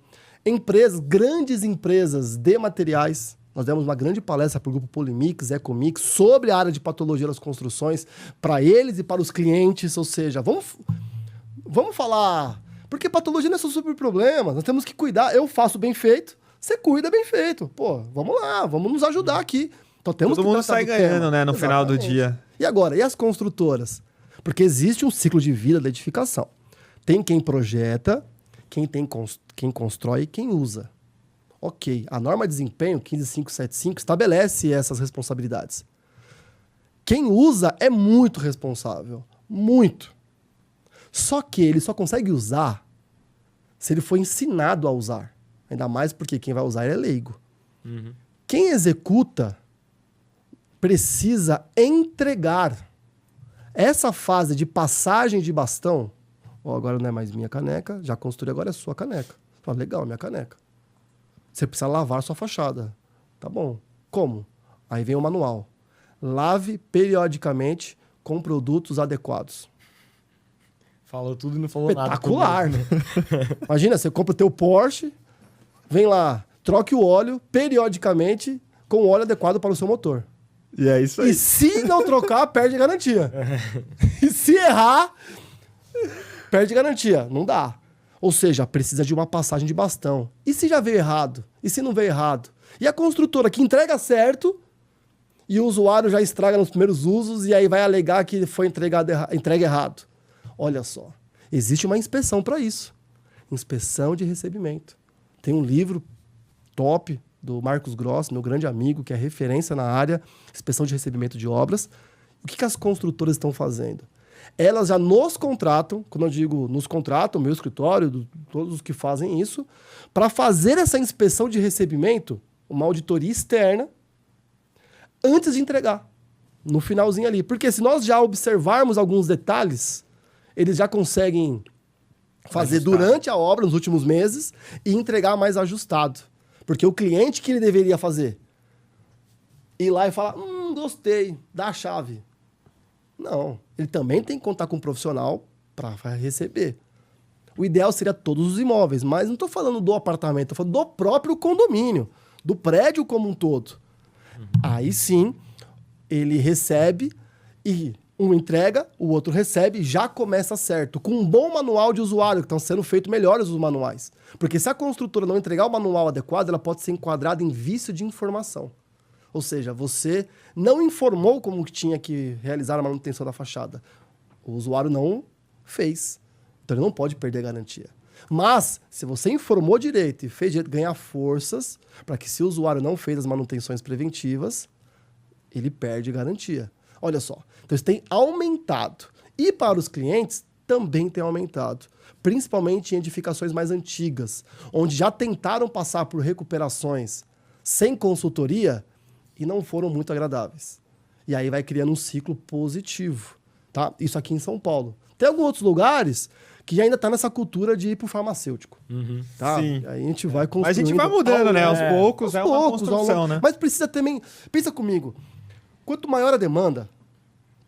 Empresas, grandes empresas de materiais. Nós demos uma grande palestra para o grupo Polimix, Ecomix, sobre a área de patologia das construções, para eles e para os clientes. Ou seja, vamos falar... Porque patologia não é só super problema, nós temos que cuidar. Eu faço bem feito, você cuida bem feito. Pô, vamos lá, vamos nos ajudar aqui. Então, temos Todo mundo sai ganhando, né, no final do dia. E agora, e as construtoras? Porque existe um ciclo de vida da edificação. Tem quem projeta, quem constrói e quem usa. Ok, a norma de desempenho 15575 estabelece essas responsabilidades. Quem usa é muito responsável. Muito. Só que ele só consegue usar se ele for ensinado a usar. Ainda mais porque quem vai usar é leigo. Uhum. Quem executa precisa entregar. Essa fase de passagem de bastão, agora não é mais minha caneca, já construí, agora é sua caneca. Fala, legal, minha caneca. Você precisa lavar sua fachada. Tá bom. Como? Aí vem o manual. Lave periodicamente com produtos adequados. Falou tudo e não falou nada. Espetacular, né? Imagina, você compra o teu Porsche, vem lá, troque o óleo periodicamente com o óleo adequado para o seu motor. E é isso aí. E se não trocar, perde garantia. E se errar, perde garantia. Não dá. Ou seja, precisa de uma passagem de bastão. E se já veio errado? E se não veio errado? E a construtora que entrega certo e o usuário já estraga nos primeiros usos e aí vai alegar que foi entregue errado. Olha só, existe uma inspeção para isso. Inspeção de recebimento. Tem um livro top do Marcos Gross, meu grande amigo, que é referência na área, inspeção de recebimento de obras. O que as construtoras estão fazendo? Elas já nos contratam, quando eu digo nos contratam, meu escritório, todos os que fazem isso, para fazer essa inspeção de recebimento, uma auditoria externa, antes de entregar, no finalzinho ali. Porque se nós já observarmos alguns detalhes, eles já conseguem fazer durante a obra, nos últimos meses, e entregar mais ajustado. Porque o cliente, que ele deveria fazer? Ir lá e falar, gostei, dá a chave. Não, ele também tem que contar com um profissional para receber. O ideal seria todos os imóveis, mas não estou falando do apartamento, estou falando do próprio condomínio, do prédio como um todo. Aí sim, ele recebe e um entrega, o outro recebe, já começa certo. Com um bom manual de usuário, que estão sendo feitos melhores os manuais. Porque se a construtora não entregar o manual adequado, ela pode ser enquadrada em vício de informação. Ou seja, você não informou como que tinha que realizar a manutenção da fachada. O usuário não fez. Então ele não pode perder garantia. Mas, se você informou direito e fez direito, ganhar forças para que se o usuário não fez as manutenções preventivas, ele perde garantia. Olha só, então isso tem aumentado. E para os clientes, também tem aumentado. Principalmente em edificações mais antigas, onde já tentaram passar por recuperações sem consultoria e não foram muito agradáveis. E aí vai criando um ciclo positivo, tá? Isso aqui em São Paulo. Tem alguns outros lugares que ainda tá nessa cultura de ir pro farmacêutico. Tá? Sim. Aí a gente vai construindo. Mas a gente vai mudando, né? Aos poucos, é uma construção, né? Mas precisa também... Pensa comigo. Quanto maior a demanda,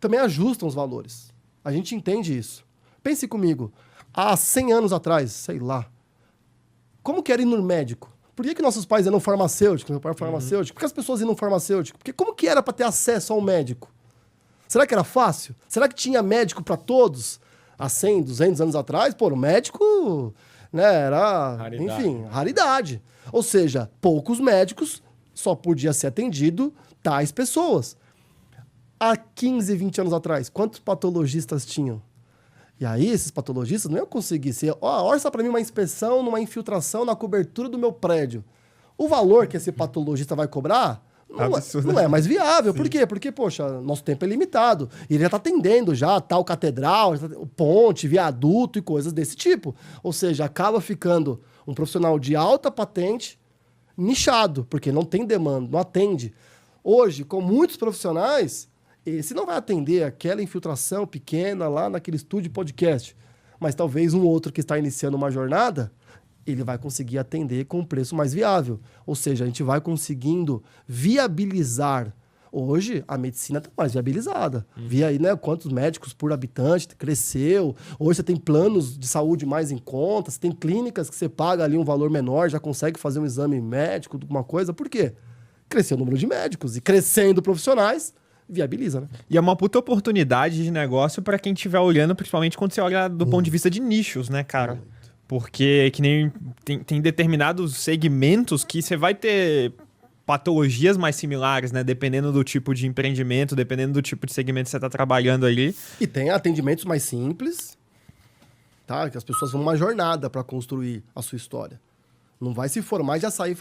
também ajustam os valores. A gente entende isso. Pense comigo. Há 100 anos atrás, sei lá, como que era ir no médico? Por que nossos pais iam no farmacêutico? Meu pai era farmacêutico. Por que as pessoas iam no farmacêutico? Porque como que era para ter acesso ao médico? Será que era fácil? Será que tinha médico para todos? Há 100, 200 anos atrás, pô, o médico, né, era, raridade. Enfim, raridade. Ou seja, poucos médicos, só podia ser atendido tais pessoas. Há 15, 20 anos atrás, quantos patologistas tinham? E aí, esses patologistas não iam conseguir ser... orça para mim uma inspeção numa infiltração na cobertura do meu prédio. O valor que esse patologista vai cobrar não é mais viável. Sim. Por quê? Porque, poxa, nosso tempo é limitado. E ele já está atendendo já tal catedral, ponte, viaduto e coisas desse tipo. Ou seja, acaba ficando um profissional de alta patente nichado, porque não tem demanda, não atende. Hoje, com muitos profissionais, esse não vai atender aquela infiltração pequena lá naquele estúdio podcast. Mas talvez um outro que está iniciando uma jornada, ele vai conseguir atender com um preço mais viável. Ou seja, a gente vai conseguindo viabilizar. Hoje, a medicina está mais viabilizada. Via aí, né, quantos médicos por habitante cresceu. Hoje você tem planos de saúde mais em conta. Você tem clínicas que você paga ali um valor menor, já consegue fazer um exame médico, alguma coisa. Por quê? Cresceu o número de médicos. E crescendo profissionais, viabiliza, né? E é uma puta oportunidade de negócio para quem estiver olhando, principalmente quando você olha do ponto de vista de nichos, né, cara? Porque que nem tem determinados segmentos que você vai ter patologias mais similares, né? Dependendo do tipo de empreendimento, dependendo do tipo de segmento que você está trabalhando ali. E tem atendimentos mais simples, tá? Que as pessoas vão uma jornada para construir a sua história. Não vai se formar e já sair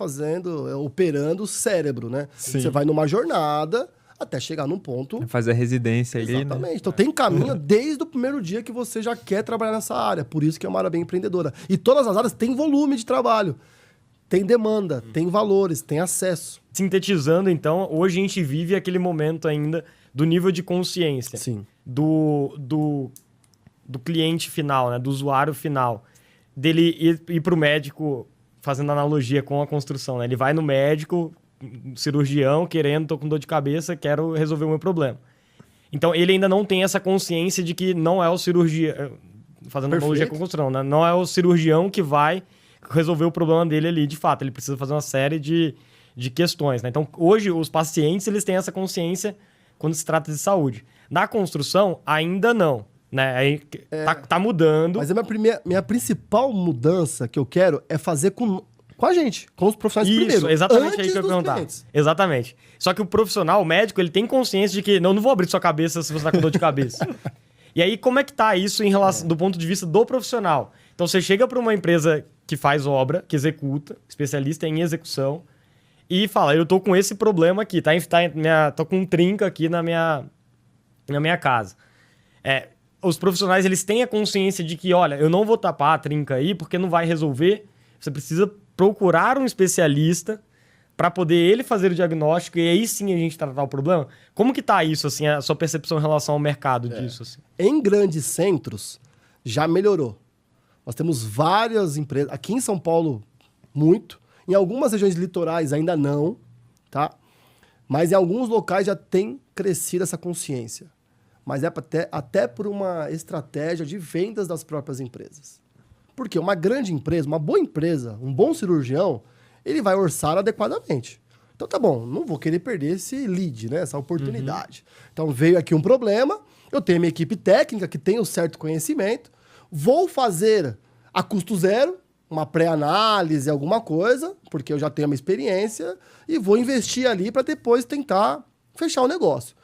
operando o cérebro, né? Sim. Você vai numa jornada até chegar num ponto... Fazer a residência ali, Exatamente. né? Então tem caminho desde o primeiro dia que você já quer trabalhar nessa área. Por isso que é uma área bem empreendedora. E todas as áreas têm volume de trabalho. Tem demanda, tem valores, tem acesso. Sintetizando, então, hoje a gente vive aquele momento ainda do nível de consciência. Sim. Do cliente final, né? Do usuário final. Dele ir para o médico, fazendo analogia com a construção, né? Ele vai no médico, cirurgião, tô com dor de cabeça, quero resolver o meu problema. Então, ele ainda não tem essa consciência de que não é o cirurgião... Fazendo analogia com a construção, né? Não é o cirurgião que vai resolver o problema dele ali, de fato. Ele precisa fazer uma série de questões, né? Então, hoje, os pacientes, eles têm essa consciência quando se trata de saúde. Na construção, ainda não, né? Aí tá mudando. Mas a minha principal mudança que eu quero é fazer com a gente, com os profissionais primeiro. Isso, exatamente aí antes que eu ia dos perguntar. clientes. Exatamente. Só que o profissional, o médico, ele tem consciência de que não vou abrir sua cabeça se você tá com dor de cabeça. E aí, como é que tá isso em relação, do ponto de vista do profissional? Então, você chega para uma empresa que faz obra, que executa, especialista em execução, e fala, eu tô com esse problema aqui, tô com um trinca aqui na minha casa. Os profissionais, eles têm a consciência de que, olha, eu não vou tapar a trinca aí porque não vai resolver. Você precisa procurar um especialista para poder ele fazer o diagnóstico e aí sim a gente tratar o problema. Como que tá isso, assim, a sua percepção em relação ao mercado disso? Assim? Em grandes centros, já melhorou. Nós temos várias empresas, aqui em São Paulo, muito. Em algumas regiões litorais ainda não, tá? Mas em alguns locais já tem crescido essa consciência. Mas é até por uma estratégia de vendas das próprias empresas. Porque uma grande empresa, uma boa empresa, um bom cirurgião, ele vai orçar adequadamente. Então tá bom, não vou querer perder esse lead, né? Essa oportunidade. Então veio aqui um problema, eu tenho minha equipe técnica que tem um certo conhecimento, vou fazer a custo zero, uma pré-análise, alguma coisa, porque eu já tenho uma experiência, e vou investir ali para depois tentar fechar o negócio.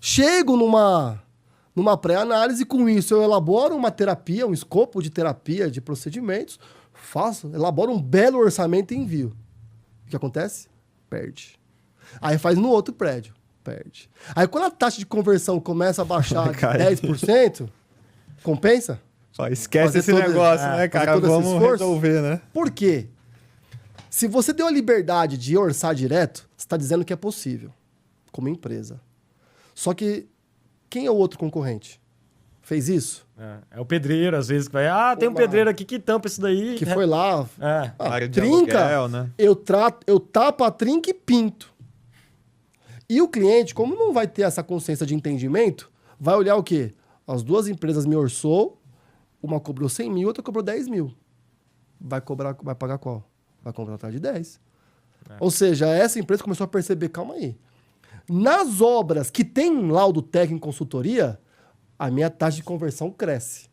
Chego numa pré-análise, com isso eu elaboro uma terapia, um escopo de terapia, de procedimentos, elaboro um belo orçamento e envio. O que acontece? Perde. Aí faz no outro prédio, perde. Aí quando a taxa de conversão começa a baixar de 10%, compensa? Só esquece esse negócio, né, cara? Vamos resolver, né? Por quê? Se você deu a liberdade de orçar direto, você está dizendo que é possível, como empresa. Só que quem é o outro concorrente? Fez isso? É o pedreiro, às vezes, que vai... tem um pedreiro aqui que tampa isso daí. Que foi lá... área de trinca, aluguel, né? eu tapo a trinca e pinto. E o cliente, como não vai ter essa consciência de entendimento, vai olhar o quê? As duas empresas me orçou, uma cobrou 100 mil, outra cobrou 10 mil. Vai pagar qual? Vai contratar de 10. Ou seja, essa empresa começou a perceber, calma aí. Nas obras que tem laudo técnico em consultoria, a minha taxa de conversão cresce.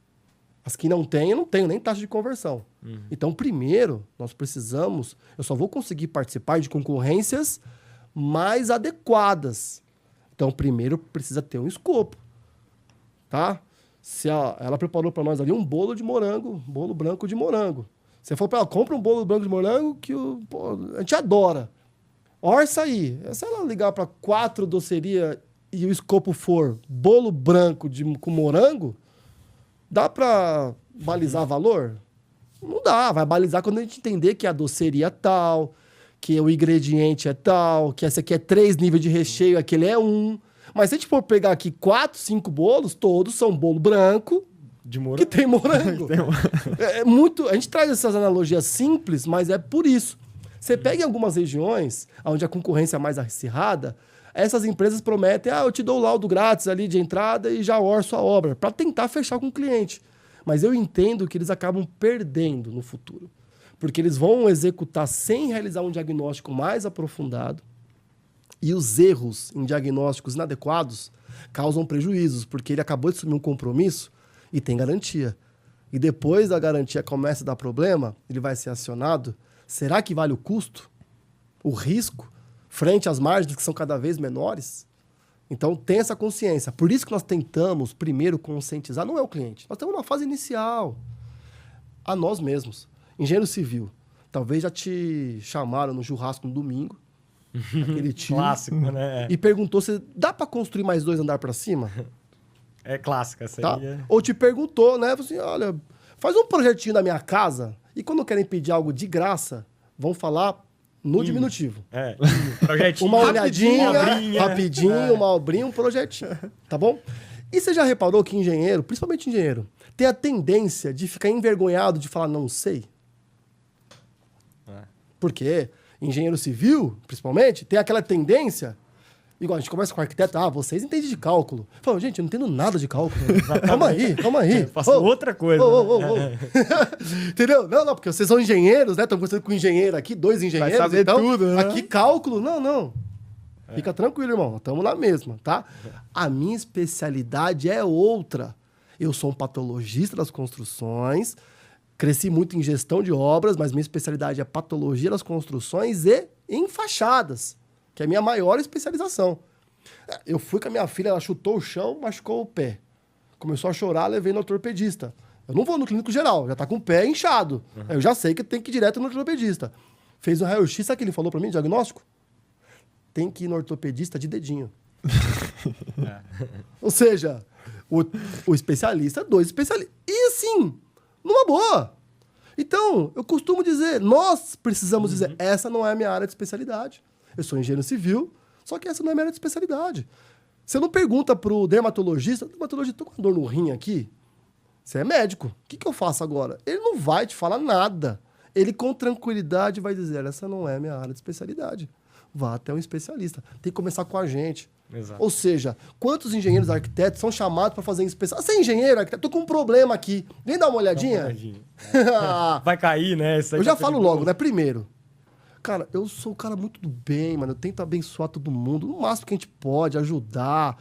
As que não tem, eu não tenho nem taxa de conversão. Então, primeiro, nós precisamos... Eu só vou conseguir participar de concorrências mais adequadas. Então, primeiro, precisa ter um escopo. Tá? Se ela preparou para nós ali um bolo de morango, bolo branco de morango. Você for para ela, compra um bolo branco de morango que a gente adora. Orça aí. Se ela ligar para 4 docerias e o escopo for bolo branco com morango, dá para balizar valor? Não dá. Vai balizar quando a gente entender que a doceria tal, que o ingrediente é tal, que esse aqui é 3 níveis de recheio, aquele é 1. Mas se a gente for pegar aqui 4, 5 bolos, todos são bolo branco, de morango. Que tem morango. É muito... A gente traz essas analogias simples, mas é por isso. Você pega em algumas regiões, onde a concorrência é mais acirrada, essas empresas prometem, eu te dou o laudo grátis ali de entrada e já orço a obra, para tentar fechar com o cliente. Mas eu entendo que eles acabam perdendo no futuro. Porque eles vão executar sem realizar um diagnóstico mais aprofundado. E os erros em diagnósticos inadequados causam prejuízos, porque ele acabou de assumir um compromisso e tem garantia. E depois da garantia começa a dar problema, ele vai ser acionado. Será que vale o custo? O risco? Frente às margens que são cada vez menores? Então, tem essa consciência. Por isso que nós tentamos, primeiro, conscientizar. Não é o cliente. Nós estamos numa fase inicial. A nós mesmos. Engenheiro civil. Talvez já te chamaram no churrasco no domingo. Aquele tio. Clássico, né? E perguntou se dá para construir mais 2 andares para cima? É clássica essa Tá? aí. Ou te perguntou, né? Falou assim, olha, faz um projetinho da minha casa e quando querem pedir algo de graça, vão falar no diminutivo. Projetinho. Uma olhadinha, obrinha. rapidinho, uma obrinha, um projetinho. Tá bom? E você já reparou que engenheiro, principalmente engenheiro, tem a tendência de ficar envergonhado de falar não sei? Por quê? Engenheiro civil, principalmente, tem aquela tendência... Igual, a gente começa com o arquiteto, vocês entendem de cálculo. Fala, gente, eu não entendo nada de cálculo. Calma aí. Faço outra coisa. Entendeu? Não, porque vocês são engenheiros, né? Estão conversando com um engenheiro aqui, 2 engenheiros. Vai saber então, tudo, né? Aqui, cálculo, não. Fica tranquilo, irmão. Estamos na mesma, tá? A minha especialidade é outra. Eu sou um patologista das construções, cresci muito em gestão de obras, mas minha especialidade é patologia das construções e em fachadas, que é a minha maior especialização. Eu fui com a minha filha, ela chutou o chão, machucou o pé. Começou a chorar, levei no ortopedista. Eu não vou no clínico geral, já tá com o pé inchado. Eu já sei que tem que ir direto no ortopedista. Fez um raio-x, sabe o que ele falou pra mim, diagnóstico? Tem que ir no ortopedista de dedinho. Ou seja, o especialista, 2 especialistas. E assim, numa boa. Então, eu costumo dizer, nós precisamos dizer, essa não é a minha área de especialidade. Eu sou engenheiro civil, só que essa não é a minha área de especialidade. Você não pergunta pro dermatologista, tô com dor no rim aqui, você é médico, o que eu faço agora? Ele não vai te falar nada. Ele com tranquilidade vai dizer, essa não é a minha área de especialidade. Vá até um especialista. Tem que começar com a gente. Exato. Ou seja, quantos engenheiros arquitetos são chamados para fazer inspeção? Você é engenheiro, arquiteto? Tô com um problema aqui. Vem dar uma olhadinha? Vai cair, né? Eu já falo logo, né? Primeiro, cara, eu sou um cara muito do bem, mano. Eu tento abençoar todo mundo. No máximo que a gente pode, ajudar.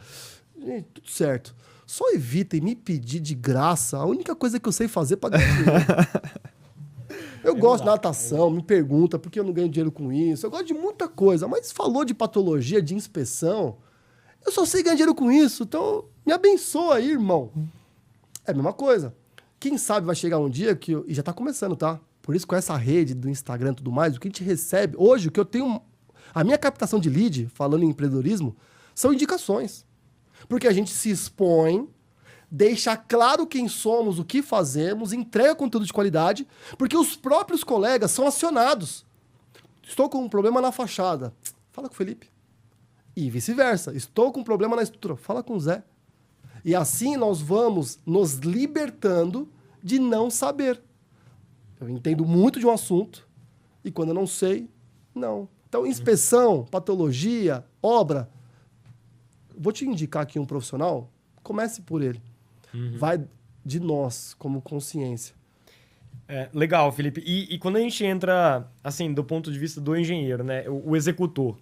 Gente, tudo certo. Só evitem me pedir de graça a única coisa que eu sei fazer para ganhar dinheiro. Eu gosto de natação, me pergunta por que eu não ganho dinheiro com isso. Eu gosto de muita coisa, mas falou de patologia, de inspeção, eu só sei ganhar dinheiro com isso. Então, me abençoa aí, irmão. É a mesma coisa. Quem sabe vai chegar um dia que... E já tá começando, tá? Por isso, com essa rede do Instagram e tudo mais, o que a gente recebe... Hoje, o que eu tenho... A minha captação de lead, falando em empreendedorismo, são indicações. Porque a gente se expõe, deixa claro quem somos, o que fazemos, entrega conteúdo de qualidade, porque os próprios colegas são acionados. Estou com um problema na fachada. Fala com o Felipe. E vice-versa. Estou com um problema na estrutura. Fala com o Zé. E assim nós vamos nos libertando de não saber. Eu entendo muito de um assunto e quando eu não sei, não. Então, inspeção, patologia, obra. Vou te indicar aqui um profissional, comece por ele. Vai de nós, como consciência. Legal, Felipe. E quando a gente entra, assim, do ponto de vista do engenheiro, né? O executor,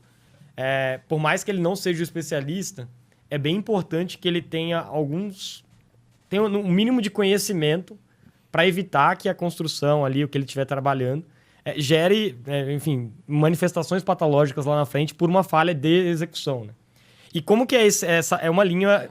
por mais que ele não seja o especialista, é bem importante que ele tenha tenha um mínimo de conhecimento para evitar que a construção ali, o que ele estiver trabalhando, gere, enfim, manifestações patológicas lá na frente por uma falha de execução, né? E como que essa é uma linha...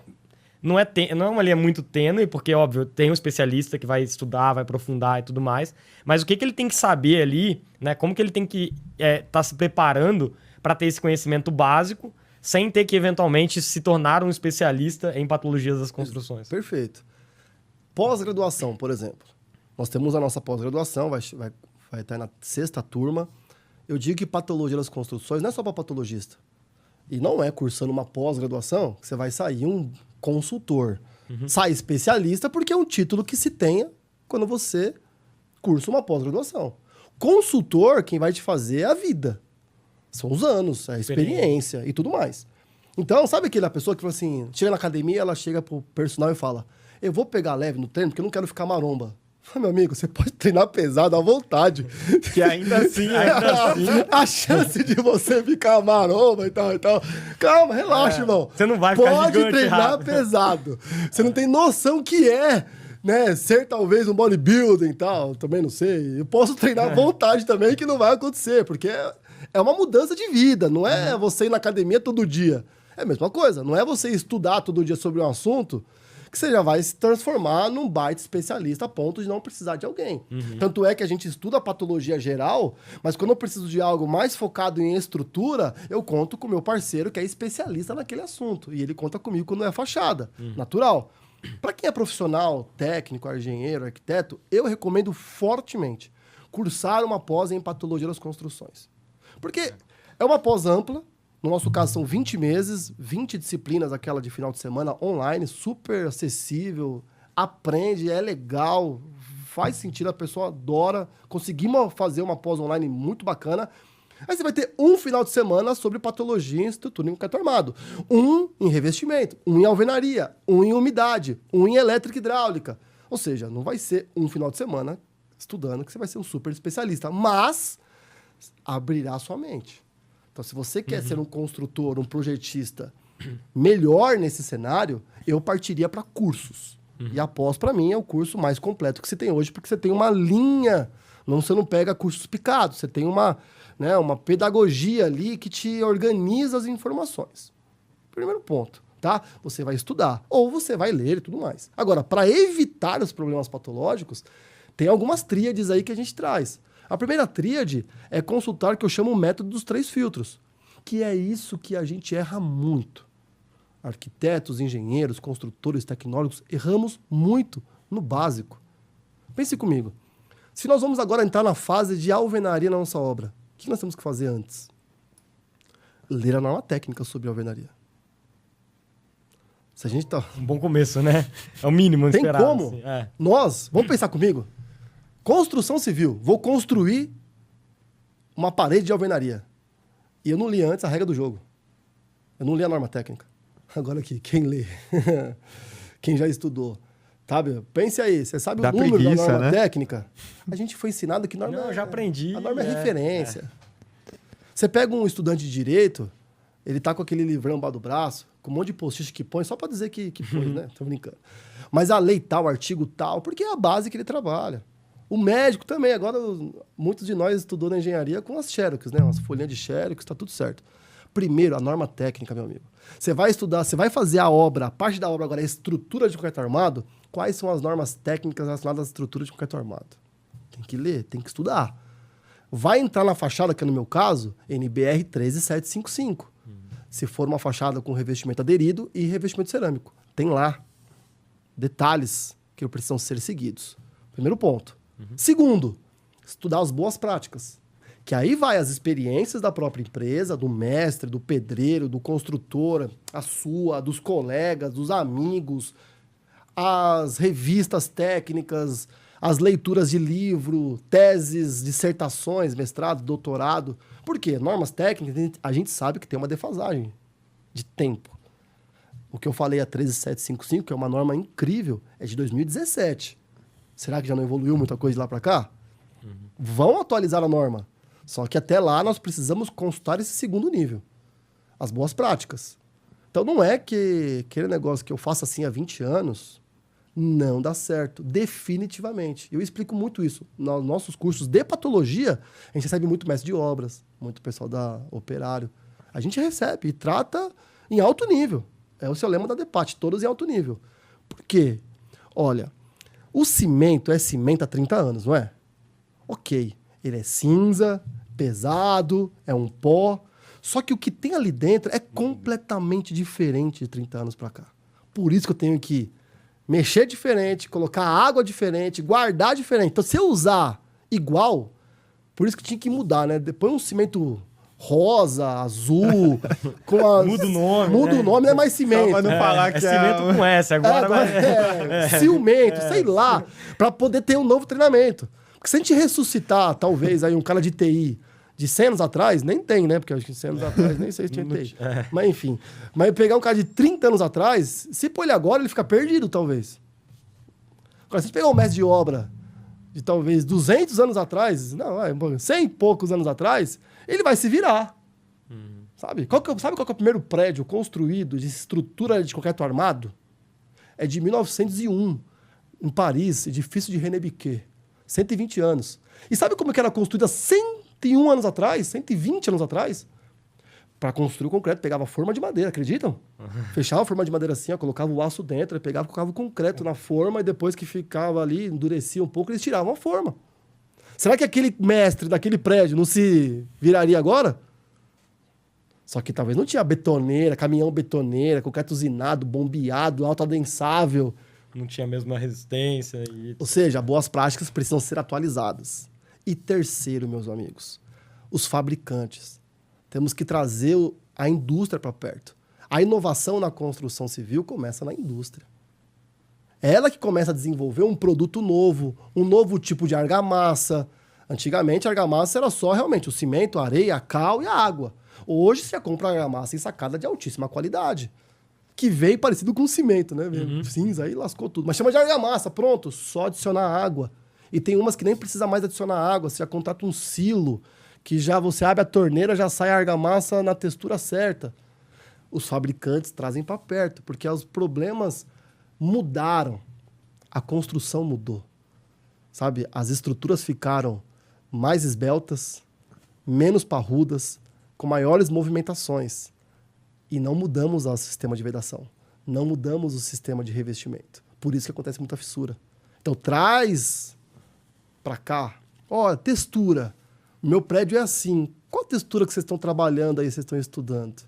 Não é uma linha muito tênue, porque, óbvio, tem um especialista que vai estudar, vai aprofundar e tudo mais. Mas o que ele tem que saber ali, né? Como que ele tem que estar se preparando para ter esse conhecimento básico, sem ter que, eventualmente, se tornar um especialista em patologias das construções. Perfeito. Pós-graduação, por exemplo. Nós temos a nossa pós-graduação, vai estar na 6ª turma. Eu digo que patologia das construções não é só para patologista. E não é cursando uma pós-graduação que você vai sair um consultor. Sai especialista porque é um título que se tenha quando você cursa uma pós-graduação. Consultor, quem vai te fazer é a vida. São os anos, a experiência e tudo mais. Então, sabe aquela pessoa que fala assim, chega na academia, ela chega pro personal e fala, eu vou pegar leve no treino porque eu não quero ficar maromba. Meu amigo, você pode treinar pesado à vontade. Que ainda assim, a chance de você ficar maromba e tal. Calma, relaxa, irmão. Você não vai ficar Pode gigante treinar rápido. pesado. Você não tem noção que é, né? Ser talvez um bodybuilding e tal. Também não sei. Eu posso treinar à vontade também, que não vai acontecer. Porque é uma mudança de vida. Não é você ir na academia todo dia. É a mesma coisa. Não é você estudar todo dia sobre um assunto que você já vai se transformar num baita especialista a ponto de não precisar de alguém. Tanto é que a gente estuda a patologia geral, mas quando eu preciso de algo mais focado em estrutura, eu conto com o meu parceiro que é especialista naquele assunto. E ele conta comigo quando é fachada. Natural. Para quem é profissional, técnico, engenheiro, arquiteto, eu recomendo fortemente cursar uma pós em patologia das construções. Porque é uma pós ampla. No nosso caso, são 20 meses, 20 disciplinas, aquela de final de semana, online, super acessível, aprende, é legal, faz sentido, a pessoa adora. Conseguimos fazer uma pós online muito bacana. Aí você vai ter um final de semana sobre patologia em estrutura em concreto armado. Um em revestimento, um em alvenaria, um em umidade, um em elétrica e hidráulica. Ou seja, não vai ser um final de semana estudando que você vai ser um super especialista, mas abrirá a sua mente. Então, se você quer ser um construtor, um projetista melhor nesse cenário, eu partiria para cursos. E a pós, para mim, é o curso mais completo que você tem hoje, porque você tem uma linha, você não pega cursos picados, você tem uma pedagogia ali que te organiza as informações. Primeiro ponto, tá? Você vai estudar, ou você vai ler e tudo mais. Agora, para evitar os problemas patológicos, tem algumas tríades aí que a gente traz. A primeira tríade é consultar o que eu chamo o método dos 3 filtros, que é isso que a gente erra muito. Arquitetos, engenheiros, construtores, tecnólogos, erramos muito no básico. Pense comigo. Se nós vamos agora entrar na fase de alvenaria na nossa obra, o que nós temos que fazer antes? Ler a norma técnica sobre alvenaria. Se a gente tá... Um bom começo, né? É o mínimo Tem esperado. como? Assim. É. Nós, vamos pensar comigo. Construção civil. Vou construir uma parede de alvenaria. E eu não li antes a regra do jogo. Eu não li a norma técnica. Agora aqui, quem lê? Quem já estudou? Sabe? Pense aí, você sabe Dá o número preguiça, da norma né? técnica? A gente foi ensinado que norma Não, eu já aprendi. A norma é referência. Você pega um estudante de direito, ele tá com aquele livrão embaixo do braço, com um monte de post-it que põe, só para dizer que põe, né? Tô brincando. Mas a lei tal, artigo tal, porque é a base que ele trabalha. O médico também, agora muitos de nós estudou na engenharia com as xerox, né? Umas folhinhas de xerox, tá tudo certo. Primeiro, a norma técnica, meu amigo. Você vai estudar, você vai fazer a obra, a parte da obra agora é a estrutura de concreto armado, quais são as normas técnicas relacionadas à estrutura de concreto armado? Tem que ler, tem que estudar. Vai entrar na fachada, que é no meu caso, NBR 13755. Se for uma fachada com revestimento aderido e revestimento cerâmico. Tem lá detalhes que precisam ser seguidos. Primeiro ponto. Segundo, estudar as boas práticas. Que aí vai as experiências da própria empresa, do mestre, do pedreiro, do construtor, a sua, dos colegas, dos amigos, as revistas técnicas, as leituras de livro, teses, dissertações, mestrado, doutorado. Por quê? Normas técnicas, a gente sabe que tem uma defasagem de tempo. O que eu falei a 13755, que é uma norma incrível, é de 2017. Será que já não evoluiu muita coisa de lá para cá? Vão atualizar a norma. Só que até lá nós precisamos consultar esse segundo nível. As boas práticas. Então não é que aquele negócio que eu faço assim há 20 anos não dá certo. Definitivamente. Eu explico muito isso. Nos nossos cursos de patologia, a gente recebe muito mestre de obras, muito pessoal da operário. A gente recebe e trata em alto nível. É o seu lema da DEPAT, todos em alto nível. Por quê? Olha, o cimento é cimento há 30 anos, não é? Ok, ele é cinza, pesado, é um pó. Só que o que tem ali dentro é completamente diferente de 30 anos para cá. Por isso que eu tenho que mexer diferente, colocar água diferente, guardar diferente. Então, se eu usar igual, Por isso que tinha que mudar, né? Depois um cimento rosa, azul, com as... Muda o nome. Muda o nome, não é mais cimento. Só pra não falar que cimento com S, agora ciumento, sei lá, pra poder ter um novo treinamento. Porque se a gente ressuscitar, talvez, aí um cara de TI de 100 anos atrás, nem tem, né? Porque acho que 100 anos atrás nem sei se tinha TI. Mas enfim. Mas pegar um cara de 30 anos atrás, se pôr ele agora, ele fica perdido, talvez. Agora, se a gente pegar um mestre de obra de talvez 200 anos atrás, não, 100 e poucos anos atrás, ele vai se virar. Sabe qual que é o primeiro prédio construído de estrutura de concreto armado? É de 1901, em Paris, edifício de René Biquet. 120 anos. E sabe como que era construída 101 anos atrás, 120 anos atrás? Para construir o concreto, pegava forma de madeira, acreditam? Fechava a forma de madeira assim, ó, colocava o aço dentro, colocava o concreto na forma e depois que ficava ali, endurecia um pouco, eles tiravam a forma. Será que aquele mestre daquele prédio não se viraria agora? Só que talvez não tinha betoneira, caminhão betoneira, concreto usinado, bombeado, autoadensável. Não tinha a mesma resistência. Ou seja, boas práticas precisam ser atualizadas. E terceiro, meus amigos, os fabricantes. Temos que trazer a indústria para perto. A inovação na construção civil começa na indústria. É ela que começa a desenvolver um produto novo, um novo tipo de argamassa. Antigamente, a argamassa era só realmente o cimento, a areia, a cal e a água. Hoje, você compra argamassa ensacada de altíssima qualidade. Que veio parecido com cimento, né? Cinza, aí lascou tudo. Mas chama de argamassa, pronto, só adicionar água. E tem umas que nem precisa mais adicionar água, você já contrata um silo, que já você abre a torneira, já sai a argamassa na textura certa. Os fabricantes trazem para perto, porque os problemas mudaram. A construção mudou. Sabe? As estruturas ficaram mais esbeltas, menos parrudas, com maiores movimentações. E não mudamos o sistema de vedação. Não mudamos o sistema de revestimento. Por isso que acontece muita fissura. Então, traz para cá. Ó, textura. O meu prédio é assim. Qual a textura que vocês estão trabalhando aí, vocês estão estudando?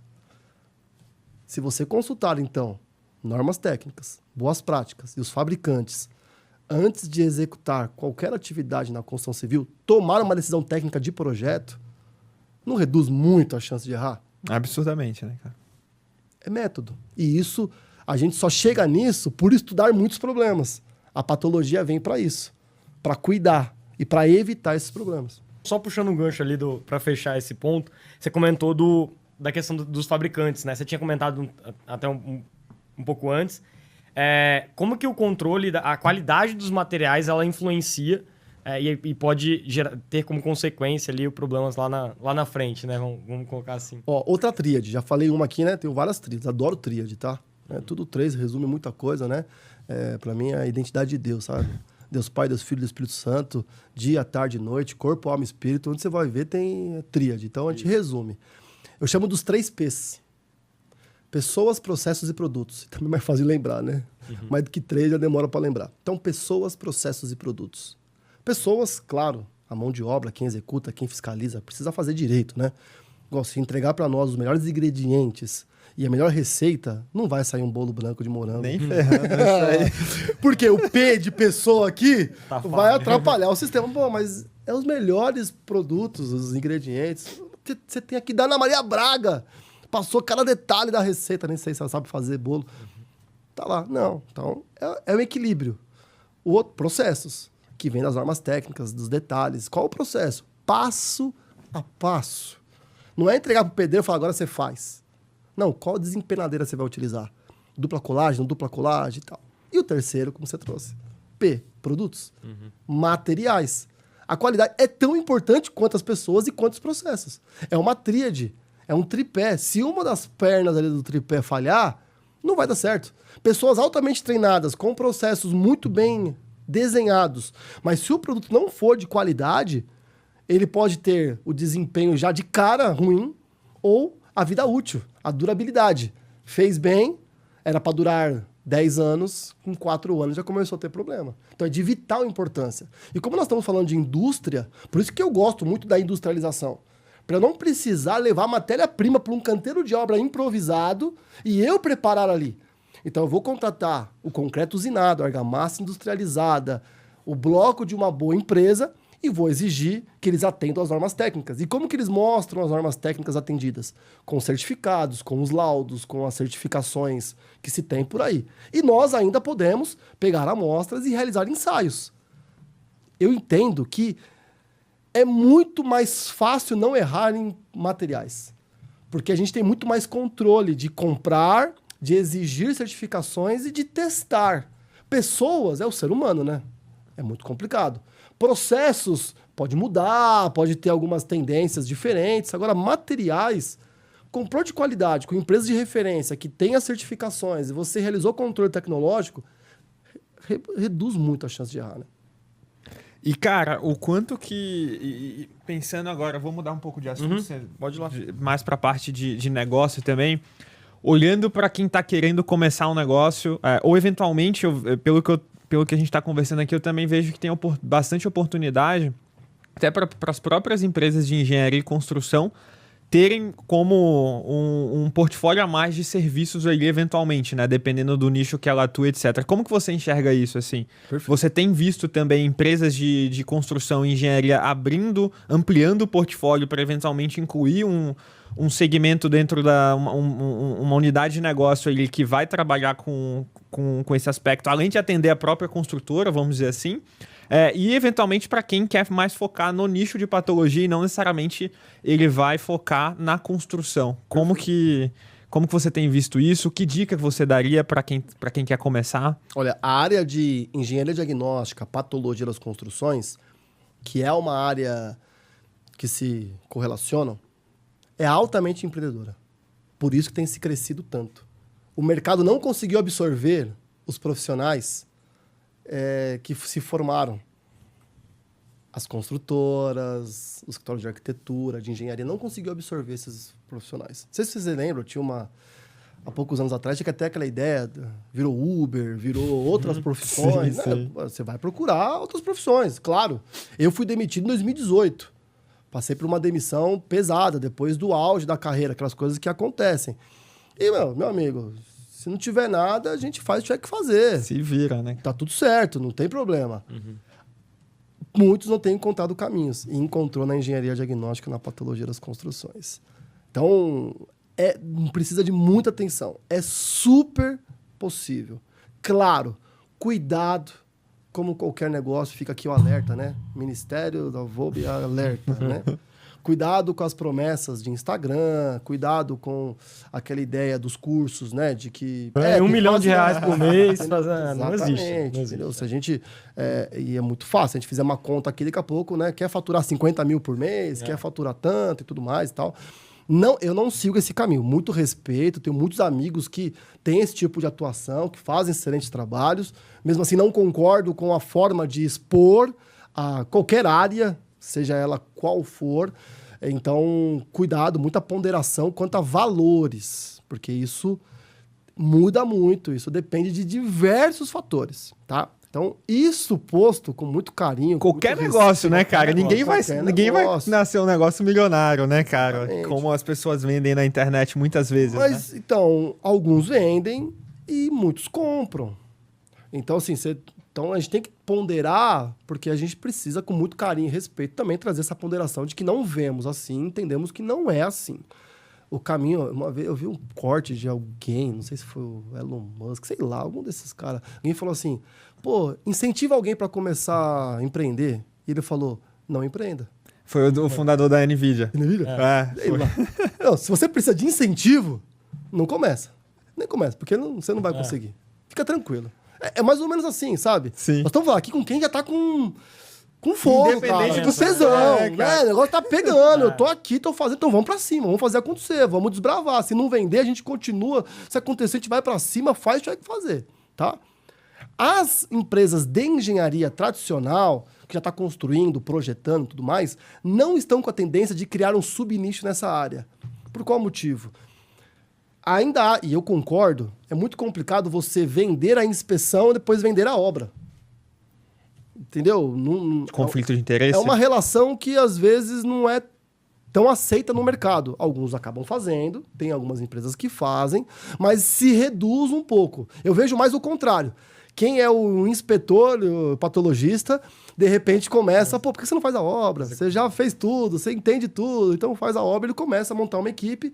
Se você consultar, então, normas técnicas, boas práticas e os fabricantes, antes de executar qualquer atividade na construção civil, tomar uma decisão técnica de projeto, não reduz muito a chance de errar? Absurdamente, né, cara? É método. E isso, a gente só chega nisso por estudar muitos problemas. A patologia vem para isso, para cuidar e para evitar esses problemas. Só puxando um gancho ali para fechar esse ponto, você comentou da questão dos fabricantes, né? Você tinha comentado até um pouco antes. Como que o controle, a qualidade dos materiais, ela influencia e pode ter como consequência ali problemas lá na frente, né? Vamos colocar assim. Ó, outra tríade. Já falei uma aqui, né? Tenho várias tríades. Adoro tríade, tá? Tudo 3, resume muita coisa, né? Para mim, é a identidade de Deus, sabe? Deus Pai, Deus Filho e Deus Espírito Santo, dia, tarde e noite, corpo, alma e espírito. Onde você vai ver tem tríade. Então, a gente resume. Eu chamo dos 3 P's. Pessoas, processos e produtos. Também é mais fácil de lembrar, né? Mais do que 3 já demora para lembrar. Então, pessoas, processos e produtos. Pessoas, claro, a mão de obra, quem executa, quem fiscaliza, precisa fazer direito, né? Se entregar para nós os melhores ingredientes e a melhor receita, não vai sair um bolo branco de morango. Nem ferrando isso aí. Porque o P de pessoa aqui vai atrapalhar o sistema. Bom, mas é os melhores produtos, os ingredientes. Você tem aqui da Ana Maria Braga. Passou cada detalhe da receita, nem sei se ela sabe fazer bolo. Tá lá. Não. Então, é um equilíbrio. O outro, processos, que vem das normas técnicas, dos detalhes. Qual o processo? Passo a passo. Não é entregar pro pedreiro e falar, agora você faz. Não, qual desempenadeira você vai utilizar? Dupla colagem, não dupla colagem e tal. E o terceiro, como você trouxe? P, produtos. Materiais. A qualidade é tão importante quanto as pessoas e quanto os processos. É uma tríade, é um tripé. Se uma das pernas ali do tripé falhar, não vai dar certo. Pessoas altamente treinadas, com processos muito bem desenhados, mas se o produto não for de qualidade, ele pode ter o desempenho já de cara ruim ou a vida útil, a durabilidade. Fez bem, era para durar 10 anos, com 4 anos já começou a ter problema. Então é de vital importância. E como nós estamos falando de indústria, por isso que eu gosto muito da industrialização. Para eu não precisar levar matéria-prima para um canteiro de obra improvisado e eu preparar ali. Então eu vou contratar o concreto usinado, a argamassa industrializada, o bloco de uma boa empresa e vou exigir que eles atendam às normas técnicas. E como que eles mostram as normas técnicas atendidas? Com certificados, com os laudos, com as certificações que se tem por aí. E nós ainda podemos pegar amostras e realizar ensaios. Eu entendo que é muito mais fácil não errar em materiais, porque a gente tem muito mais controle de comprar, de exigir certificações e de testar. Pessoas é o ser humano, né? É muito complicado. Processos pode mudar, pode ter algumas tendências diferentes. Agora, materiais, comprou de qualidade, com empresas de referência que tem as certificações e você realizou controle tecnológico, reduz muito a chance de errar, né? E, cara, o quanto que... pensando agora, vou mudar um pouco de assunto, pode ir lá. Mais para a parte de negócio também. Olhando para quem está querendo começar um negócio, ou eventualmente, pelo que a gente está conversando aqui, eu também vejo que tem bastante oportunidade, até para as próprias empresas de engenharia e construção, terem como um portfólio a mais de serviços ali, eventualmente, né? Dependendo do nicho que ela atua, etc. Como que você enxerga isso, assim? Perfeito. Você tem visto também empresas de construção e engenharia ampliando o portfólio para eventualmente incluir um segmento dentro da uma unidade de negócio ali que vai trabalhar com esse aspecto, além de atender a própria construtora, vamos dizer assim, e eventualmente para quem quer mais focar no nicho de patologia e não necessariamente ele vai focar na construção. Como que você tem visto isso? Que dica você daria para quem quer começar? Olha, a área de engenharia diagnóstica, patologia das construções, que é uma área que se correlacionam, é altamente empreendedora. Por isso que tem se crescido tanto. O mercado não conseguiu absorver os profissionais que se formaram. As construtoras, os escritórios de arquitetura, de engenharia, não conseguiu absorver esses profissionais. Não sei se vocês lembram, tinha há poucos anos atrás, tinha até aquela ideia, virou Uber, virou outras profissões. Sim, sim. Você vai procurar outras profissões, claro. Eu fui demitido em 2018. Passei por uma demissão pesada, depois do auge da carreira, aquelas coisas que acontecem. E, meu amigo, se não tiver nada, a gente faz o que tiver que fazer. Se vira, né? Tá tudo certo, não tem problema. Muitos não têm encontrado caminhos. E encontrou na engenharia diagnóstica, na patologia das construções. Então, precisa de muita atenção. É super possível. Claro, cuidado. Como qualquer negócio, fica aqui o alerta, né? Ministério da VOB alerta, né? Cuidado com as promessas de Instagram, cuidado com aquela ideia dos cursos, né? De que... R$1 milhão por mês, não existe. Entendeu? Se a gente... e é muito fácil, a gente fizer uma conta aqui, daqui a pouco, né? Quer faturar 50 mil por mês, quer faturar tanto e tudo mais e tal. Não, eu não sigo esse caminho. Muito respeito, tenho muitos amigos que têm esse tipo de atuação, que fazem excelentes trabalhos. Mesmo assim, não concordo com a forma de expor a qualquer área, seja ela qual for. Então, cuidado, muita ponderação quanto a valores, porque isso muda muito, isso depende de diversos fatores, tá? Então, isso posto com muito carinho... Qualquer muito negócio, né, cara? Ninguém vai nascer um negócio milionário, né, cara? Exatamente. Como as pessoas vendem na internet muitas vezes, Mas, né? então, alguns vendem e muitos compram. Então, assim, então a gente tem que ponderar, porque a gente precisa, com muito carinho e respeito, também trazer essa ponderação de que não vemos assim, entendemos que não é assim. O caminho... Uma vez eu vi um corte de alguém, não sei se foi o Elon Musk, sei lá, algum desses caras. Alguém falou assim, pô, incentiva alguém para começar a empreender. E ele falou, não empreenda. Foi o fundador da NVIDIA. NVIDIA? Sei lá. Não, se você precisa de incentivo, não começa. Nem começa, porque você não vai conseguir. Fica tranquilo. É mais ou menos assim, sabe? Sim. Nós estamos falando aqui com quem já tá com fogo, independente cara, com tesão, né? O negócio tá pegando, eu tô aqui, tô fazendo, então vamos pra cima, vamos fazer acontecer, vamos desbravar. Se não vender, a gente continua, se acontecer, a gente vai pra cima, faz o que tiver que fazer, tá? As empresas de engenharia tradicional, que já tá construindo, projetando e tudo mais, não estão com a tendência de criar um subnicho nessa área. Por qual motivo? Ainda há, e eu concordo, é muito complicado você vender a inspeção e depois vender a obra. Entendeu? Conflito de interesse? É uma relação que, às vezes, não é tão aceita no mercado. Alguns acabam fazendo, tem algumas empresas que fazem, mas se reduz um pouco. Eu vejo mais o contrário. Quem é o inspetor, o patologista, de repente começa, por que você não faz a obra? Você já fez tudo, você entende tudo, então faz a obra, ele começa a montar uma equipe.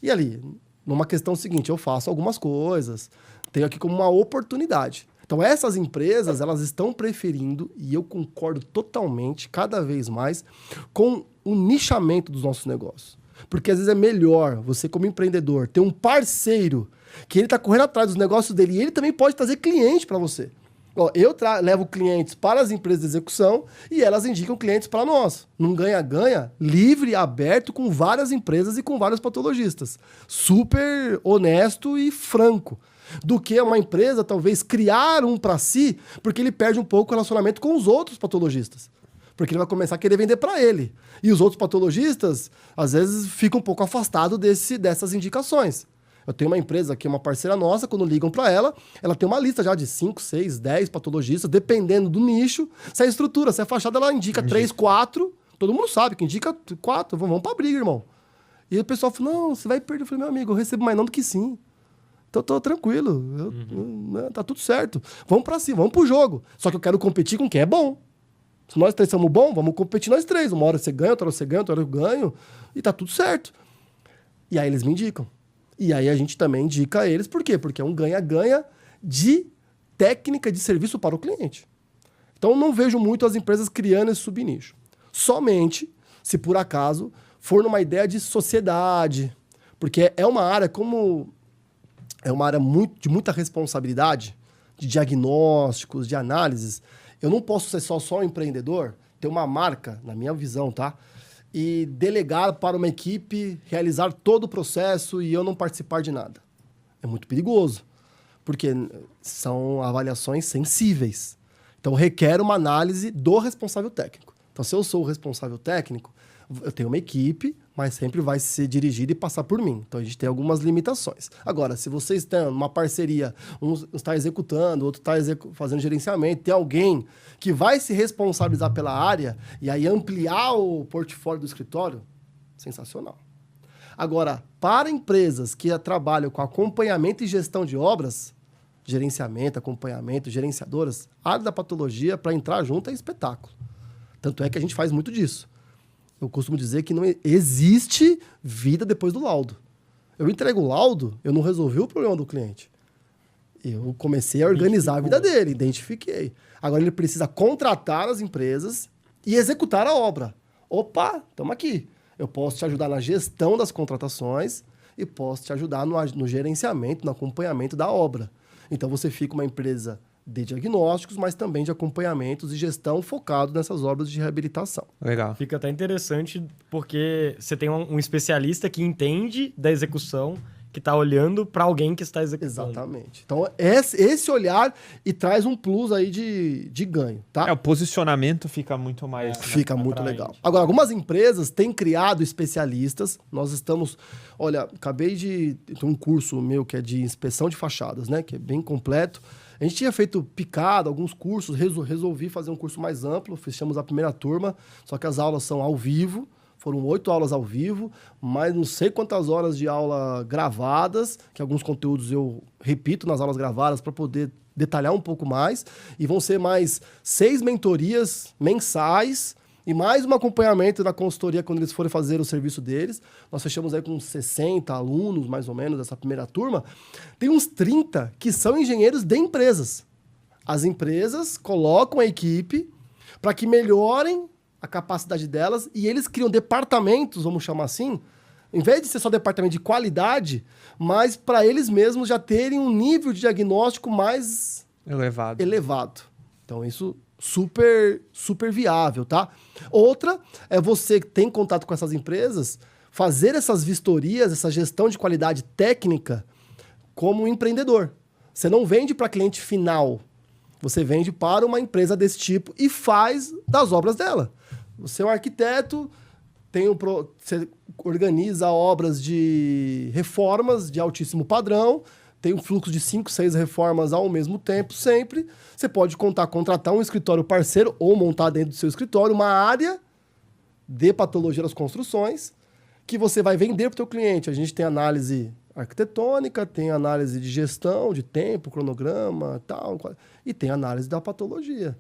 E ali, numa questão seguinte, eu faço algumas coisas, tenho aqui como uma oportunidade. Então essas empresas, elas estão preferindo, e eu concordo totalmente, cada vez mais, com o nichamento dos nossos negócios. Porque às vezes é melhor você, como empreendedor, ter um parceiro que ele está correndo atrás dos negócios dele e ele também pode trazer cliente para você. Ó, eu levo clientes para as empresas de execução e elas indicam clientes para nós. Num ganha-ganha, livre, aberto, com várias empresas e com vários patologistas. Super honesto e franco. Do que uma empresa, talvez, criar um para si, porque ele perde um pouco o relacionamento com os outros patologistas. Porque ele vai começar a querer vender para ele. E os outros patologistas, às vezes, ficam um pouco afastados dessas indicações. Eu tenho uma empresa que é uma parceira nossa, quando ligam para ela tem uma lista já de 5, 6, 10 patologistas, dependendo do nicho. Se é estrutura, se é fachada, ela indica 3, 4. Todo mundo sabe que indica 4. Vamos pra briga, irmão. E o pessoal fala, não, você vai perder. Eu falei, meu amigo, eu recebo mais não do que sim. Então eu tô tranquilo. Tá tudo certo. Vamos pra cima, vamos pro jogo. Só que eu quero competir com quem é bom. Se nós três somos bons, vamos competir nós três. Uma hora você ganha, outra hora você ganha, outra hora eu ganho. E tá tudo certo. E aí eles me indicam. E aí a gente também indica eles. Por quê? Porque é um ganha-ganha de técnica de serviço para o cliente. Então eu não vejo muito as empresas criando esse subnicho. Somente se por acaso for numa ideia de sociedade. Porque é uma área de muita responsabilidade, de diagnósticos, de análises. Eu não posso ser só um empreendedor, ter uma marca, na minha visão, tá? E delegar para uma equipe realizar todo o processo e eu não participar de nada. É muito perigoso, porque são avaliações sensíveis. Então, requer uma análise do responsável técnico. Então, se eu sou o responsável técnico, eu tenho uma equipe, mas sempre vai ser dirigida e passar por mim. Então, a gente tem algumas limitações. Agora, se vocês têm uma parceria, um está executando, outro está fazendo gerenciamento, tem alguém que vai se responsabilizar pela área e aí ampliar o portfólio do escritório, sensacional. Agora, para empresas que trabalham com acompanhamento e gestão de obras, gerenciamento, acompanhamento, gerenciadoras, a área da patologia, para entrar junto, é espetáculo. Tanto é que a gente faz muito disso. Eu costumo dizer que não existe vida depois do laudo. Eu entrego o laudo, eu não resolvi o problema do cliente. Eu comecei a organizar a vida dele, identifiquei. Agora ele precisa contratar as empresas e executar a obra. Opa, estamos aqui. Eu posso te ajudar na gestão das contratações e posso te ajudar no gerenciamento, no acompanhamento da obra. Então você fica uma empresa de diagnósticos, mas também de acompanhamentos e gestão focado nessas obras de reabilitação. Legal. Fica até interessante porque você tem um especialista que entende da execução, que está olhando para alguém que está executando. Exatamente. Então, esse olhar e traz um plus aí de ganho, tá? O posicionamento fica muito mais... Fica muito legal. Agora, algumas empresas têm criado especialistas. Nós estamos... Olha, acabei de ter um curso meu que é de inspeção de fachadas, né? Que é bem completo. A gente tinha feito picado, alguns cursos, resolvi fazer um curso mais amplo, fechamos a primeira turma, só que as aulas são ao vivo, foram 8 aulas ao vivo, mais não sei quantas horas de aula gravadas, que alguns conteúdos eu repito nas aulas gravadas para poder detalhar um pouco mais, e vão ser mais 6 mentorias mensais, e mais um acompanhamento da consultoria quando eles forem fazer o serviço deles. Nós fechamos aí com 60 alunos, mais ou menos, dessa primeira turma. Tem uns 30 que são engenheiros de empresas. As empresas colocam a equipe para que melhorem a capacidade delas e eles criam departamentos, vamos chamar assim, em vez de ser só departamento de qualidade, mas para eles mesmos já terem um nível de diagnóstico mais elevado. Então, isso... super viável, tá? Outra é você que tem contato com essas empresas, fazer essas vistorias, essa gestão de qualidade técnica como empreendedor. Você não vende para cliente final, você vende para uma empresa desse tipo e faz das obras dela. Você é um arquiteto, você organiza obras de reformas de altíssimo padrão, tem um fluxo de 5, 6 reformas ao mesmo tempo, sempre. Você pode contratar um escritório parceiro ou montar dentro do seu escritório uma área de patologia das construções que você vai vender para o teu cliente. A gente tem análise arquitetônica, tem análise de gestão, de tempo, cronograma, tal, e tem análise da patologia.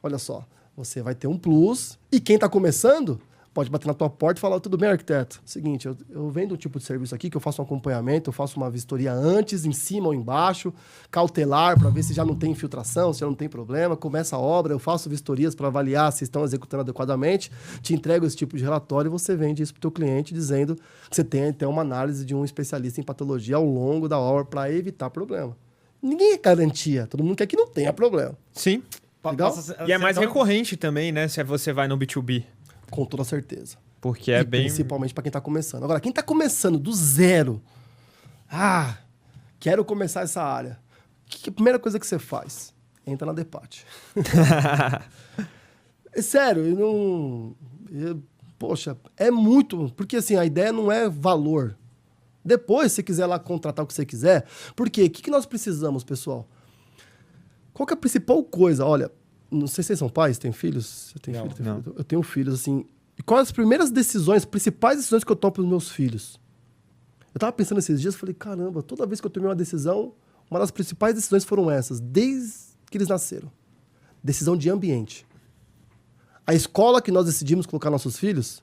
Olha só, você vai ter um plus, e quem está começando pode bater na tua porta e falar, tudo bem, arquiteto? Seguinte, eu vendo um tipo de serviço aqui que eu faço um acompanhamento, eu faço uma vistoria antes, em cima ou embaixo, cautelar para ver se já não tem infiltração, se já não tem problema, começa a obra, eu faço vistorias para avaliar se estão executando adequadamente, te entrego esse tipo de relatório e você vende isso para o teu cliente dizendo que você tem até uma análise de um especialista em patologia ao longo da obra para evitar problema. Ninguém é garantia, todo mundo quer que não tenha problema. Sim. Legal? E é mais recorrente também, né, se você vai no B2B. Com toda certeza. Porque é bem... Principalmente para quem está começando. Agora, quem está começando do zero, quero começar essa área. A primeira coisa que você faz? Entra na Depat. É sério, poxa, é muito... Porque assim, a ideia não é valor. Depois, se você quiser lá contratar o que você quiser. Porque o que nós precisamos, pessoal? Qual que é a principal coisa? Olha... Não sei se vocês são pais, têm filhos? Você tem filho? Filho? Eu tenho filhos, assim... E quais as primeiras decisões, principais decisões que eu tomo para os meus filhos? Eu tava pensando esses dias, falei, caramba, toda vez que eu tomei uma decisão, uma das principais decisões foram essas, desde que eles nasceram. Decisão de ambiente. A escola que nós decidimos colocar nossos filhos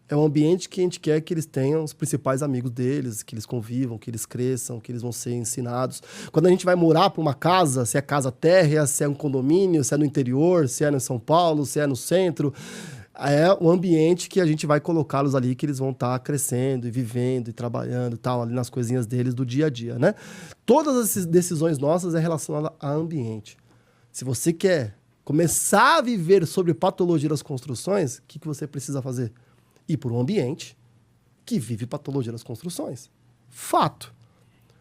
é um ambiente que a gente quer que eles tenham os principais amigos deles, que eles convivam, que eles cresçam, que eles vão ser ensinados. Quando a gente vai morar para uma casa, se é casa térrea, se é um condomínio, se é no interior, se é no São Paulo, se é no centro, é o ambiente que a gente vai colocá-los ali, que eles vão estar crescendo e vivendo e trabalhando e tal, ali nas coisinhas deles do dia a dia, né? Todas essas decisões nossas é relacionada a ambiente. Se você quer começar a viver sobre patologia das construções, o que você precisa fazer? Ir por um ambiente que vive patologia das construções. Fato.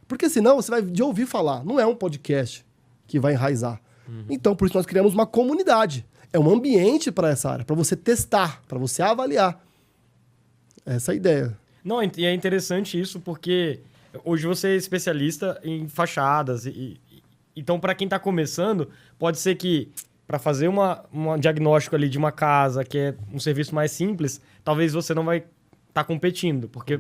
Porque senão você vai de ouvir falar. Não é um podcast que vai enraizar. Então, por isso nós criamos uma comunidade. É um ambiente para essa área, para você testar, para você avaliar. Essa é a ideia. Não, e é interessante isso porque hoje você é especialista em fachadas. Então, para quem está começando, pode ser que para fazer um diagnóstico ali de uma casa, que é um serviço mais simples, talvez você não vai estar competindo. Porque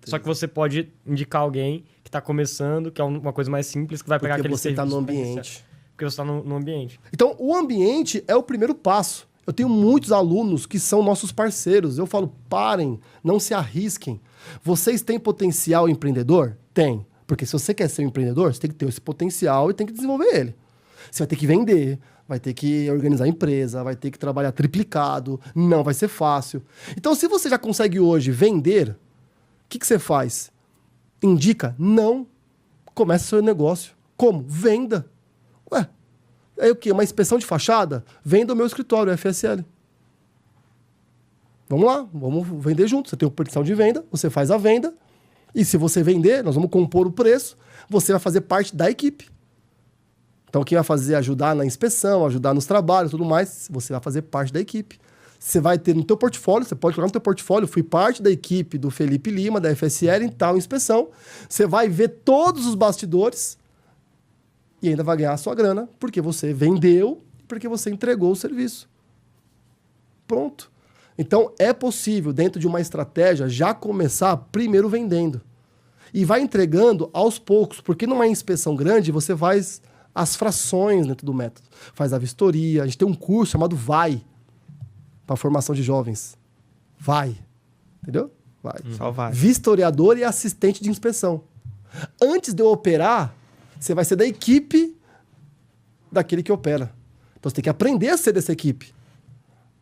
só que você pode indicar alguém que está começando, que é uma coisa mais simples, que vai pegar aquele serviço. Porque você está no ambiente. Porque você está no ambiente. Então, o ambiente é o primeiro passo. Eu tenho muitos alunos que são nossos parceiros. Eu falo, parem, não se arrisquem. Vocês têm potencial empreendedor? Tem. Porque se você quer ser um empreendedor, você tem que ter esse potencial e tem que desenvolver ele. Você vai ter que vender, vai ter que organizar a empresa, vai ter que trabalhar triplicado, não vai ser fácil. Então, se você já consegue hoje vender, o que você faz? Indica? Não. Começa seu negócio. Como? Venda. Ué, é o quê? Uma inspeção de fachada? Venda o meu escritório, o FSL. Vamos lá, vamos vender junto. Você tem o potencial de venda, você faz a venda, e se você vender, nós vamos compor o preço, você vai fazer parte da equipe. Então, quem vai fazer, ajudar na inspeção, ajudar nos trabalhos, tudo mais, você vai fazer parte da equipe. Você vai ter no teu portfólio, você pode colocar no teu portfólio, fui parte da equipe do Felipe Lima, da FSL, em tal inspeção. Você vai ver todos os bastidores e ainda vai ganhar a sua grana, porque você vendeu, porque você entregou o serviço. Pronto. Então, é possível, dentro de uma estratégia, já começar primeiro vendendo. E vai entregando aos poucos, porque numa inspeção grande, você faz as frações dentro do método. Faz a vistoria. A gente tem um curso chamado VAI, para formação de jovens. VAI. Entendeu? VAI. Só vai. Vistoriador e assistente de inspeção. Antes de eu operar, você vai ser da equipe daquele que opera. Então, você tem que aprender a ser dessa equipe.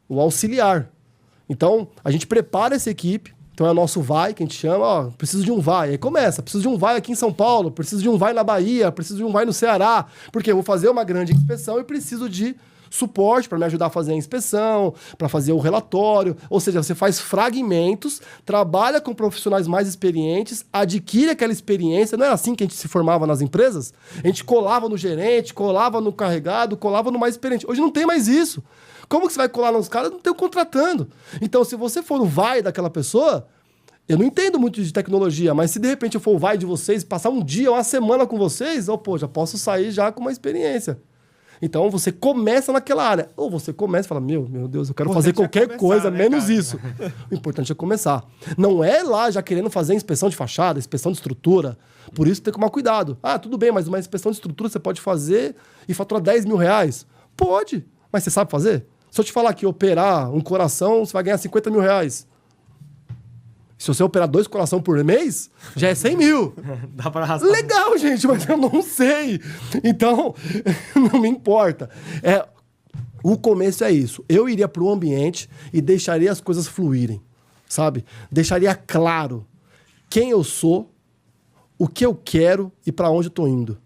O auxiliar. Então, a gente prepara essa equipe. Então, é o nosso VAI, que a gente chama. Ó, preciso de um VAI. Aí começa. Preciso de um VAI aqui em São Paulo. Preciso de um VAI na Bahia. Preciso de um VAI no Ceará. Porque eu vou fazer uma grande inspeção e preciso de suporte para me ajudar a fazer a inspeção, para fazer o relatório. Ou seja, você faz fragmentos, trabalha com profissionais mais experientes, adquire aquela experiência. Não era assim que a gente se formava nas empresas? A gente colava no gerente, colava no carregado, colava no mais experiente. Hoje não tem mais isso. Como que você vai colar nos caras? Não tem o contratando. Então, se você for o vai daquela pessoa, eu não entendo muito de tecnologia, mas se de repente eu for o vai de vocês, passar um dia, uma semana com vocês, já posso sair já com uma experiência. Então, você começa naquela área. Ou você começa e fala, meu Deus, eu quero fazer qualquer coisa, né, menos isso. O importante é começar. Não é lá já querendo fazer inspeção de fachada, inspeção de estrutura. Por isso tem que tomar cuidado. Ah, tudo bem, mas uma inspeção de estrutura você pode fazer e faturar 10 mil reais? Pode, mas você sabe fazer? Se eu te falar que operar um coração, você vai ganhar 50 mil reais. Se você operar 2 coração por mês, já é 100 mil. Dá pra arrastar. Legal, gente, mas eu não sei. Então, não me importa. O começo é isso. Eu iria para o ambiente e deixaria as coisas fluírem, sabe? Deixaria claro quem eu sou, o que eu quero e para onde eu tô indo.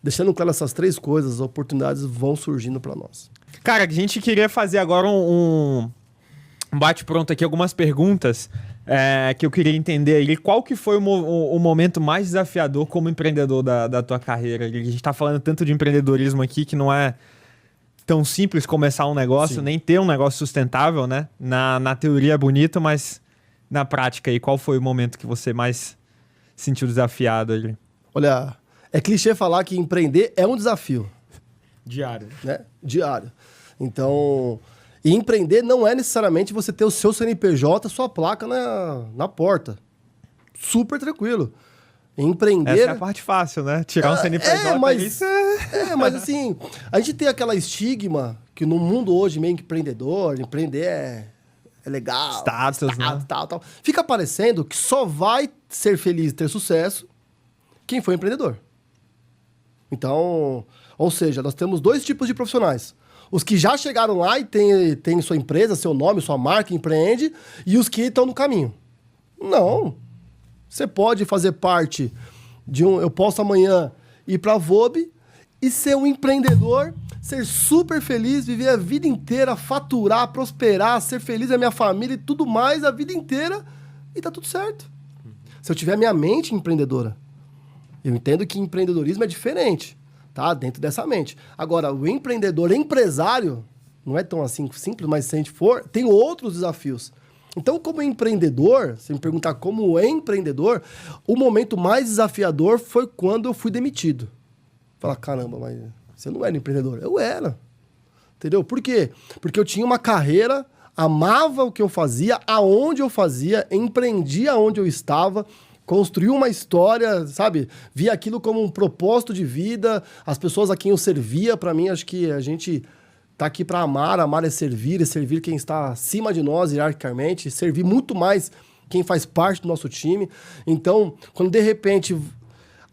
Deixando claro essas 3 coisas, as oportunidades vão surgindo para nós. Cara, a gente queria fazer agora um bate-pronto aqui, algumas perguntas que eu queria entender aí. Qual que foi o momento mais desafiador como empreendedor da tua carreira? A gente tá falando tanto de empreendedorismo aqui que não é tão simples começar um negócio, Sim. nem ter um negócio sustentável, né? Na teoria é bonito, mas na prática aí, qual foi o momento que você mais sentiu desafiado ali? Olha, é clichê falar que empreender é um desafio. Diário. Né? Diário. Então, e empreender não é necessariamente você ter o seu CNPJ, sua placa na porta. Super tranquilo. Empreender... Essa é a parte fácil, né? Tirar um CNPJ mas assim, a gente tem aquela estigma que no mundo hoje meio que empreender é legal. Status, né? Tal. Fica parecendo que só vai ser feliz e ter sucesso quem foi empreendedor. Então, ou seja, nós temos 2 tipos de profissionais. Os que já chegaram lá e têm sua empresa, seu nome, sua marca, empreende, e os que estão no caminho. Não. Você pode fazer parte de eu posso amanhã ir para a VOB e ser um empreendedor, ser super feliz, viver a vida inteira, faturar, prosperar, ser feliz da minha família e tudo mais a vida inteira e tá tudo certo. Se eu tiver minha mente empreendedora. Eu entendo que empreendedorismo é diferente, tá? Dentro dessa mente. Agora, o empreendedor empresário não é tão assim simples, mas se a gente for, tem outros desafios. Então, como empreendedor, se me perguntar como empreendedor, o momento mais desafiador foi quando eu fui demitido. Falar, caramba, mas você não era empreendedor. Eu era. Entendeu? Por quê? Porque eu tinha uma carreira, amava o que eu fazia, aonde eu fazia, empreendia onde eu estava, construiu uma história, sabe? Via aquilo como um propósito de vida, as pessoas a quem eu servia, para mim, acho que a gente tá aqui para amar é servir quem está acima de nós hierarquicamente, servir muito mais quem faz parte do nosso time. Então, quando de repente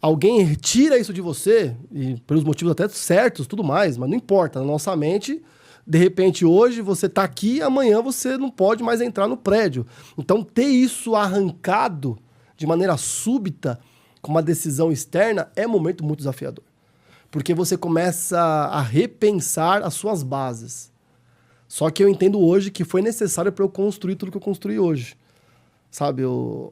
alguém retira isso de você, e pelos motivos até certos, tudo mais, mas não importa, na nossa mente, de repente hoje você tá aqui, amanhã você não pode mais entrar no prédio. Então, ter isso arrancado de maneira súbita, com uma decisão externa, é um momento muito desafiador. Porque você começa a repensar as suas bases. Só que eu entendo hoje que foi necessário para eu construir tudo que eu construí hoje. Sabe?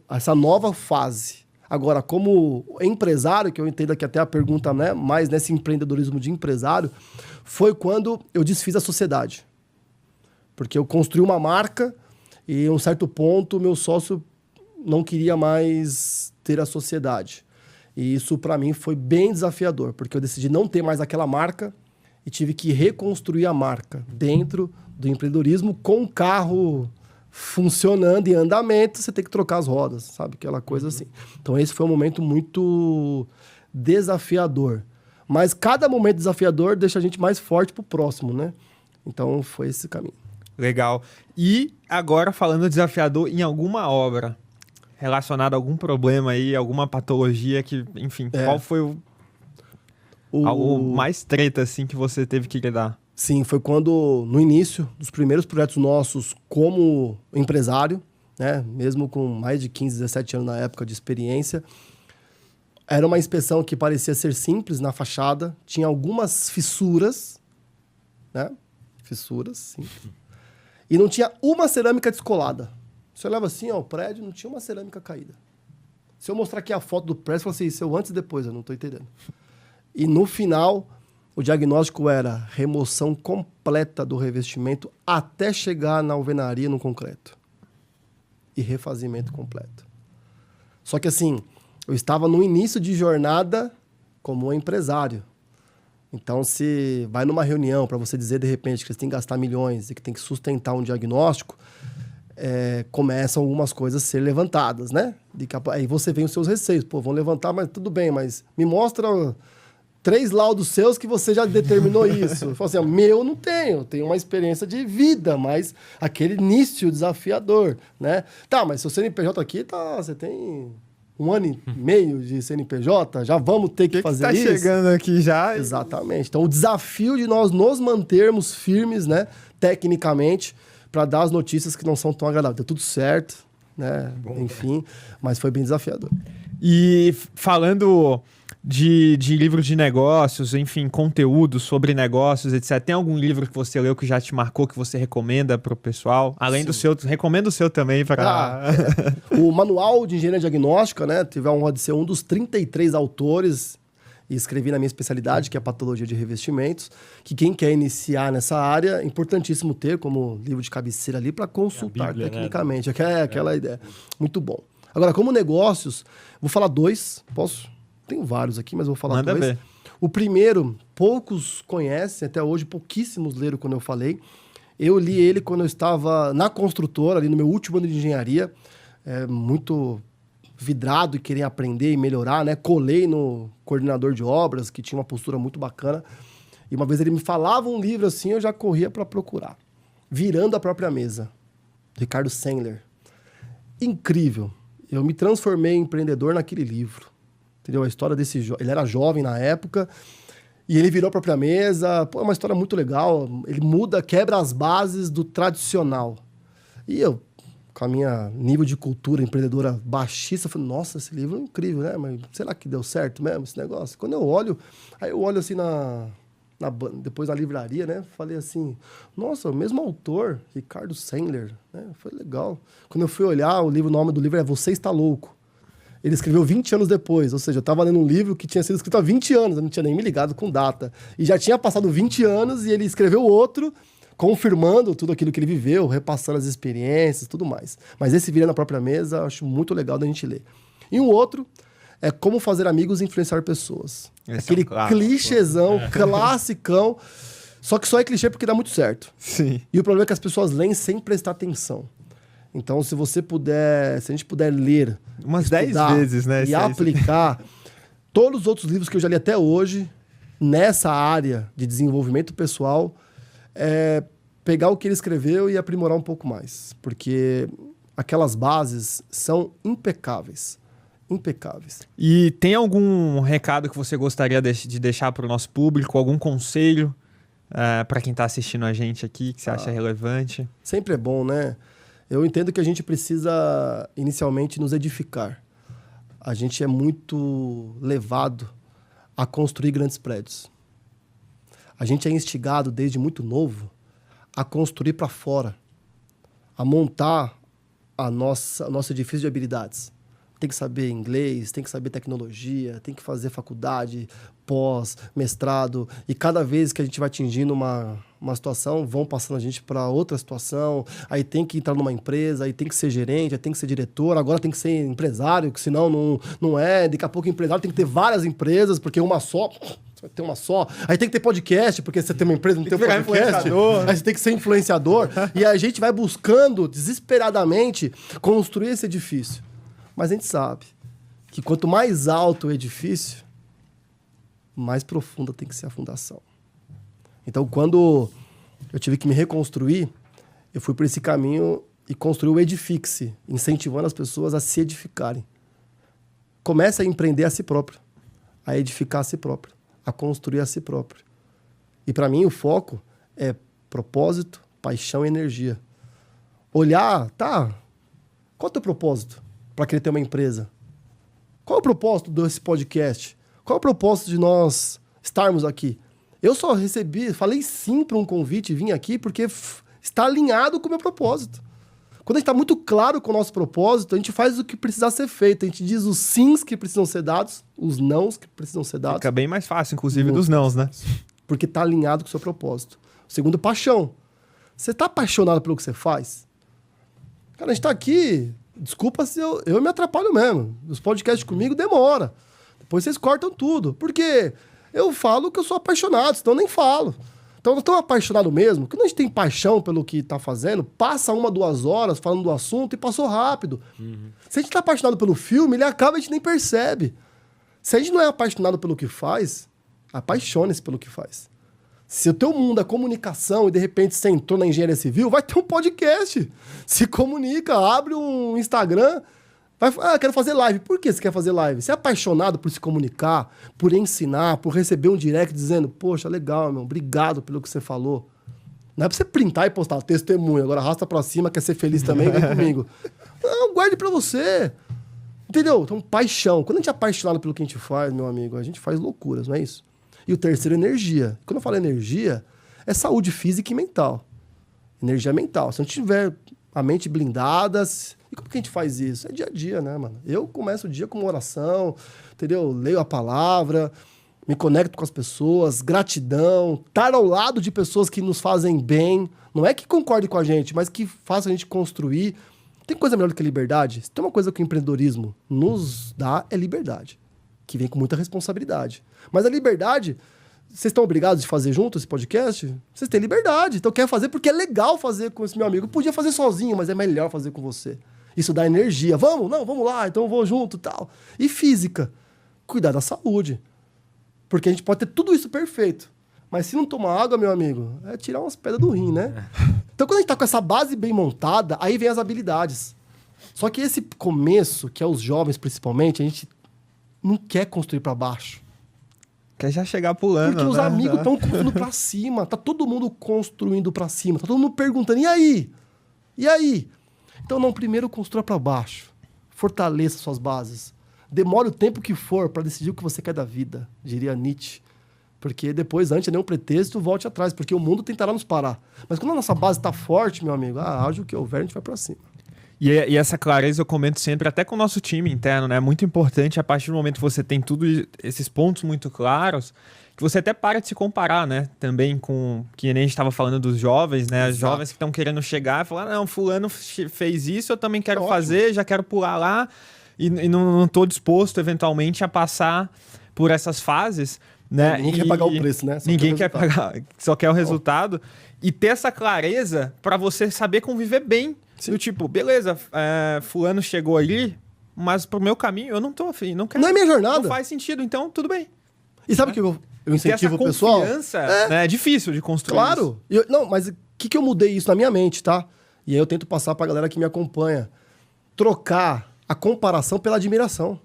Essa nova fase. Agora, como empresário, que eu entendo que até a pergunta, né, mais nesse empreendedorismo de empresário, foi quando eu desfiz a sociedade. Porque eu construí uma marca e, em um certo ponto, meu sócio não queria mais ter a sociedade. E isso, para mim, foi bem desafiador, porque eu decidi não ter mais aquela marca e tive que reconstruir a marca dentro do empreendedorismo com o carro funcionando em andamento, você tem que trocar as rodas, sabe? Aquela coisa assim. Então, esse foi um momento muito desafiador. Mas cada momento desafiador deixa a gente mais forte pro próximo, né? Então, foi esse caminho. Legal. E agora, falando desafiador em alguma obra relacionado a algum problema aí, alguma patologia que, enfim, qual foi algo mais treta, assim, que você teve que lidar? Sim, foi quando, no início dos primeiros projetos nossos como empresário, né, mesmo com mais de 15, 17 anos na época de experiência, era uma inspeção que parecia ser simples na fachada, tinha algumas fissuras, né, sim, e não tinha uma cerâmica descolada. Você olhava assim, ó, o prédio não tinha uma cerâmica caída. Se eu mostrar aqui a foto do prédio, você fala assim, isso é o antes e depois, eu não estou entendendo. E no final, o diagnóstico era remoção completa do revestimento até chegar na alvenaria no concreto. E refazimento completo. Só que assim, eu estava no início de jornada como empresário. Então, se vai numa reunião para você dizer, de repente, que você tem que gastar milhões e que tem que sustentar um diagnóstico, começam algumas coisas a ser levantadas, né? Aí você vem os seus receios. Pô, vão levantar, mas tudo bem, mas me mostra 3 laudos seus que você já determinou isso. Eu falo assim, meu não tenho uma experiência de vida, mas aquele início desafiador, né? Tá, mas seu CNPJ aqui, você tem 1 ano e meio de CNPJ, já vamos ter que fazer isso. Tá chegando aqui já. Exatamente. Então, o desafio de nós nos mantermos firmes, né, tecnicamente, para dar as notícias que não são tão agradáveis. Deu tudo certo, né? Bom, enfim, mas foi bem desafiador. E falando de livros de negócios, enfim, conteúdo sobre negócios, etc. Tem algum livro que você leu que já te marcou, que você recomenda para o pessoal? Além Sim. do seu, recomendo o seu também para... O Manual de Engenharia Diagnóstica, né? Tive a honra de ser um dos 33 autores e escrevi na minha especialidade, que é a patologia de revestimentos, que quem quer iniciar nessa área, é importantíssimo ter como livro de cabeceira ali para consultar Bíblia, tecnicamente. Né? Aquela ideia. Muito bom. Agora, como negócios, vou falar 2, posso? Tenho vários aqui, mas vou falar 2. Ver. O primeiro, poucos conhecem, até hoje pouquíssimos leram quando eu falei. Eu li ele quando eu estava na construtora, ali no meu último ano de engenharia, muito vidrado e querer aprender e melhorar, né? Colei no coordenador de obras, que tinha uma postura muito bacana. E uma vez ele me falava um livro assim, eu já corria para procurar. Virando a Própria Mesa, Ricardo Sandler. Incrível. Eu me transformei em empreendedor naquele livro. Entendeu? A história desse... Ele era jovem na época e ele virou a própria mesa. Pô, é uma história muito legal. Ele muda, quebra as bases do tradicional. E eu, com a minha nível de cultura empreendedora baixíssima, falei, nossa, esse livro é incrível, né? Mas será que deu certo mesmo esse negócio? Quando eu olho, aí eu olho assim depois na livraria, né? Falei assim, nossa, o mesmo autor, Ricardo Sandler, né? Foi legal. Quando eu fui olhar, o nome do livro é Você Está Louco. Ele escreveu 20 anos depois, ou seja, eu estava lendo um livro que tinha sido escrito há 20 anos, eu não tinha nem me ligado com data. E já tinha passado 20 anos e ele escreveu outro, confirmando tudo aquilo que ele viveu, repassando as experiências, tudo mais. Mas esse Virando a Própria Mesa, eu acho muito legal da gente ler. E um outro é Como Fazer Amigos e Influenciar Pessoas. Esse aquele clichêzão, classicão, só que só é clichê porque dá muito certo. Sim. E o problema é que as pessoas leem sem prestar atenção. Então, se a gente puder ler... Umas 10 vezes, né? E aplicar todos os outros livros que eu já li até hoje, nessa área de desenvolvimento pessoal, pegar o que ele escreveu e aprimorar um pouco mais. Porque aquelas bases são impecáveis. Impecáveis. E tem algum recado que você gostaria de deixar para o nosso público? Algum conselho para quem está assistindo a gente aqui, que você acha relevante? Sempre é bom, né? Eu entendo que a gente precisa, inicialmente, nos edificar. A gente é muito levado a construir grandes prédios. A gente é instigado, desde muito novo, a construir para fora, a montar nosso edifício de habilidades. Tem que saber inglês, tem que saber tecnologia, tem que fazer faculdade, pós, mestrado. E cada vez que a gente vai atingindo uma situação, vão passando a gente para outra situação. Aí tem que entrar numa empresa, aí tem que ser gerente, aí tem que ser diretor, agora tem que ser empresário, que senão não é. Daqui a pouco empresário tem que ter várias empresas, porque uma só... Vai ter uma só. Aí tem que ter podcast, porque você tem uma empresa, não tem um podcast. Aí você tem que ser influenciador. E a gente vai buscando, desesperadamente, construir esse edifício. Mas a gente sabe que quanto mais alto o edifício, mais profunda tem que ser a fundação. Então, quando eu tive que me reconstruir, eu fui por esse caminho e construí o Edifique-se, incentivando as pessoas a se edificarem. Comece a empreender a si próprio, a edificar a si próprio, a construir a si próprio. E, para mim, o foco é propósito, paixão e energia. Olhar, qual é o teu propósito para querer ter uma empresa? Qual é o propósito desse podcast? Qual é o propósito de nós estarmos aqui? Eu só falei sim para um convite e vim aqui porque está alinhado com o meu propósito. Quando a gente está muito claro com o nosso propósito, a gente faz o que precisar ser feito. A gente diz os sims que precisam ser dados, os nãos que precisam ser dados. Fica bem mais fácil, inclusive, dos nãos, né? Porque está alinhado com o seu propósito. O segundo, paixão. Você está apaixonado pelo que você faz? Cara, a gente está aqui... Desculpa se eu me atrapalho mesmo. Os podcasts comigo demora. Depois vocês cortam tudo. Por quê? Eu falo que eu sou apaixonado, senão eu nem falo. Então, eu tô tão apaixonado mesmo, que quando a gente tem paixão pelo que tá fazendo, passa 1, 2 horas falando do assunto e passou rápido. Se a gente tá apaixonado pelo filme, ele acaba e a gente nem percebe. Se a gente não é apaixonado pelo que faz, apaixone-se pelo que faz. Se o teu mundo é comunicação e de repente você entrou na engenharia civil, vai ter um podcast. Se comunica, abre um Instagram. Quero fazer live. Por que você quer fazer live? Você é apaixonado por se comunicar, por ensinar, por receber um direct dizendo, poxa, legal, meu, obrigado pelo que você falou. Não é pra você printar e postar testemunho, agora arrasta pra cima, quer ser feliz também, vem comigo. Não, guarde pra você. Entendeu? Então, paixão. Quando a gente é apaixonado pelo que a gente faz, meu amigo, a gente faz loucuras, não é isso? E o terceiro, energia. Quando eu falo energia, é saúde física e mental. Energia mental. Se não tiver a mente blindada... E como que a gente faz isso? É dia a dia, né, mano? Eu começo o dia com uma oração, entendeu? Leio a palavra, me conecto com as pessoas, gratidão, estar ao lado de pessoas que nos fazem bem. Não é que concorde com a gente, mas que façam a gente construir. Tem coisa melhor do que liberdade? Se tem uma coisa que o empreendedorismo nos dá, é liberdade, que vem com muita responsabilidade. Mas a liberdade... Vocês estão obrigados de fazer junto esse podcast? Vocês têm liberdade. Então quer fazer porque é legal fazer com esse meu amigo. Eu podia fazer sozinho, mas é melhor fazer com você. Isso dá energia. Vamos lá, então eu vou junto e tal. E física. Cuidar da saúde. Porque a gente pode ter tudo isso perfeito. Mas se não tomar água, meu amigo, é tirar umas pedras do rim, né? Então quando a gente tá com essa base bem montada, aí vem as habilidades. Só que esse começo, que é os jovens principalmente, a gente não quer construir para baixo. Quer já chegar pulando, porque os amigos estão construindo pra cima. Tá todo mundo construindo pra cima. Tá todo mundo perguntando, e aí? E aí? Então, não, primeiro construa pra baixo. Fortaleça suas bases. Demore o tempo que for pra decidir o que você quer da vida, diria Nietzsche. Porque depois, antes de nenhum pretexto, volte atrás. Porque o mundo tentará nos parar. Mas quando a nossa base tá forte, meu amigo, haja o que houver, a gente vai pra cima. E essa clareza eu comento sempre, até com o nosso time interno, né? É muito importante, a partir do momento que você tem tudo esses pontos muito claros, que você até para de se comparar, né? Também com, que nem a gente estava falando dos jovens, né? Os jovens que estão querendo chegar e falar, não, fulano fez isso, eu também quero fazer, já quero pular lá, e não estou disposto, eventualmente, a passar por essas fases, né? Ninguém quer pagar o preço, né? Ninguém quer pagar, só quer o resultado. E ter essa clareza para você saber conviver bem. Do tipo, beleza, fulano chegou ali, mas pro meu caminho eu não tô afim, não quero. Não é minha jornada. Não faz sentido, então tudo bem. E sabe o que eu incentivo o pessoal? Essa confiança, né, é difícil de construir. Claro. Não, mas o que eu mudei isso na minha mente, tá? E aí eu tento passar pra galera que me acompanha. Trocar a comparação pela admiração.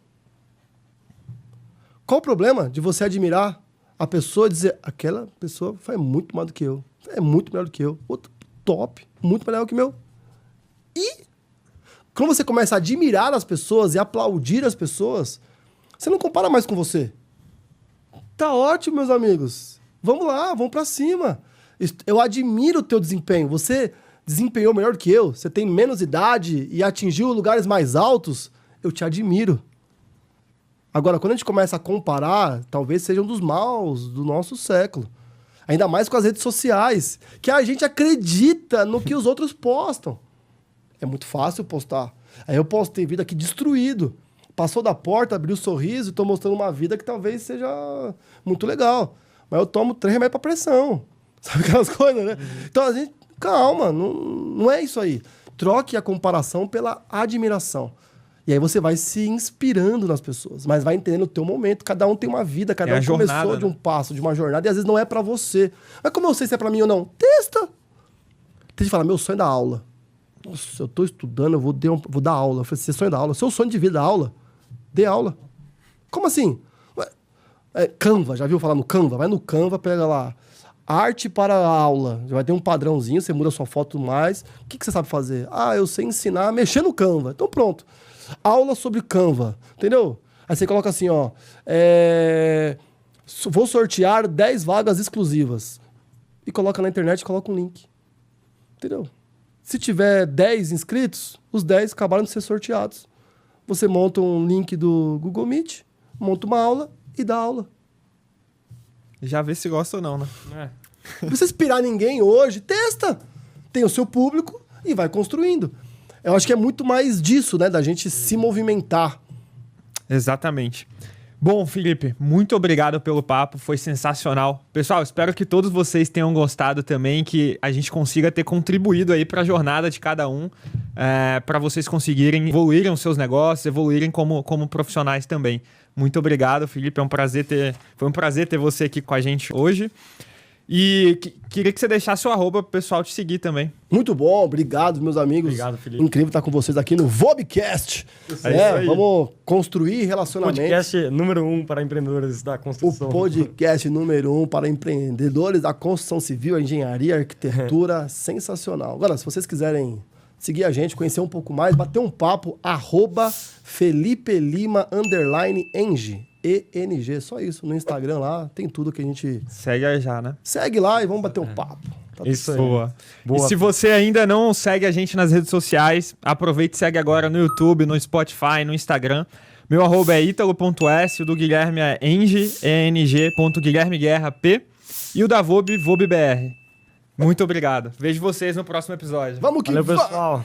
Qual o problema de você admirar a pessoa e dizer, aquela pessoa faz muito mais do que eu, é muito melhor do que eu, outro top, muito melhor do que o meu. E quando você começa a admirar as pessoas e aplaudir as pessoas, você não compara mais com você. Tá ótimo, meus amigos. Vamos lá, vamos pra cima. Eu admiro o teu desempenho. Você desempenhou melhor que eu. Você tem menos idade e atingiu lugares mais altos. Eu te admiro. Agora, quando a gente começa a comparar, talvez seja um dos maus do nosso século. Ainda mais com as redes sociais, que a gente acredita no que os outros postam. É muito fácil postar. Aí eu postei vida aqui destruído. Passou da porta, abriu o sorriso e tô mostrando uma vida que talvez seja muito legal. Mas eu tomo 3 remédios pra pressão. Sabe aquelas coisas, né? Então a gente... Calma, não é isso aí. Troque a comparação pela admiração. E aí você vai se inspirando nas pessoas. Mas vai entendendo o teu momento. Cada um tem uma vida, cada um começou de um passo, de uma jornada. E às vezes não é pra você. Mas como eu sei se é pra mim ou não? Testa! Tem que falar, meu sonho é dar aula. Nossa, eu tô estudando, eu vou dar aula. Eu falei, você sonha dar aula? Seu sonho de vida é dar aula? Dê aula. Como assim? Canva, já viu falar no Canva? Vai no Canva, pega lá. Arte para a aula. Já vai ter um padrãozinho, você muda a sua foto mais. O que você sabe fazer? Eu sei ensinar a mexer no Canva. Então pronto. Aula sobre Canva. Entendeu? Aí você coloca assim, ó. Vou sortear 10 vagas exclusivas. E coloca na internet e coloca um link. Entendeu? Se tiver 10 inscritos, os 10 acabaram de ser sorteados. Você monta um link do Google Meet, monta uma aula e dá aula. Já vê se gosta ou não, né? Não precisa inspirar ninguém hoje. Testa! Tem o seu público e vai construindo. Eu acho que é muito mais disso, né? Da gente se movimentar. Exatamente. Bom, Felipe, muito obrigado pelo papo, foi sensacional. Pessoal, espero que todos vocês tenham gostado também, que a gente consiga ter contribuído aí para a jornada de cada um, para vocês conseguirem evoluírem os seus negócios, evoluírem como profissionais também. Muito obrigado, Felipe, foi um prazer ter você aqui com a gente hoje. E queria que você deixasse o arroba pro pessoal te seguir também. Muito bom, obrigado, meus amigos. Obrigado, Felipe. Incrível estar com vocês aqui no Vobcast. Vamos construir relacionamentos. Podcast número 1 para empreendedores da construção. O podcast número 1 para empreendedores da construção civil, engenharia, arquitetura. Sensacional. Agora, se vocês quiserem seguir a gente, conhecer um pouco mais, bater um papo, @FelipeLima_Eng. ENG, só isso. No Instagram lá, tem tudo que a gente... Segue aí já, né? Segue lá e vamos bater um papo. Tá isso aí. Boa. E se você ainda não segue a gente nas redes sociais, aproveite e segue agora no YouTube, no Spotify, no Instagram. Meu arroba é italo.s, o do Guilherme é eng.guilhermeguerrap e o da VOB, VOBBR. Muito obrigado. Vejo vocês no próximo episódio. Vamos que Valeu, pessoal.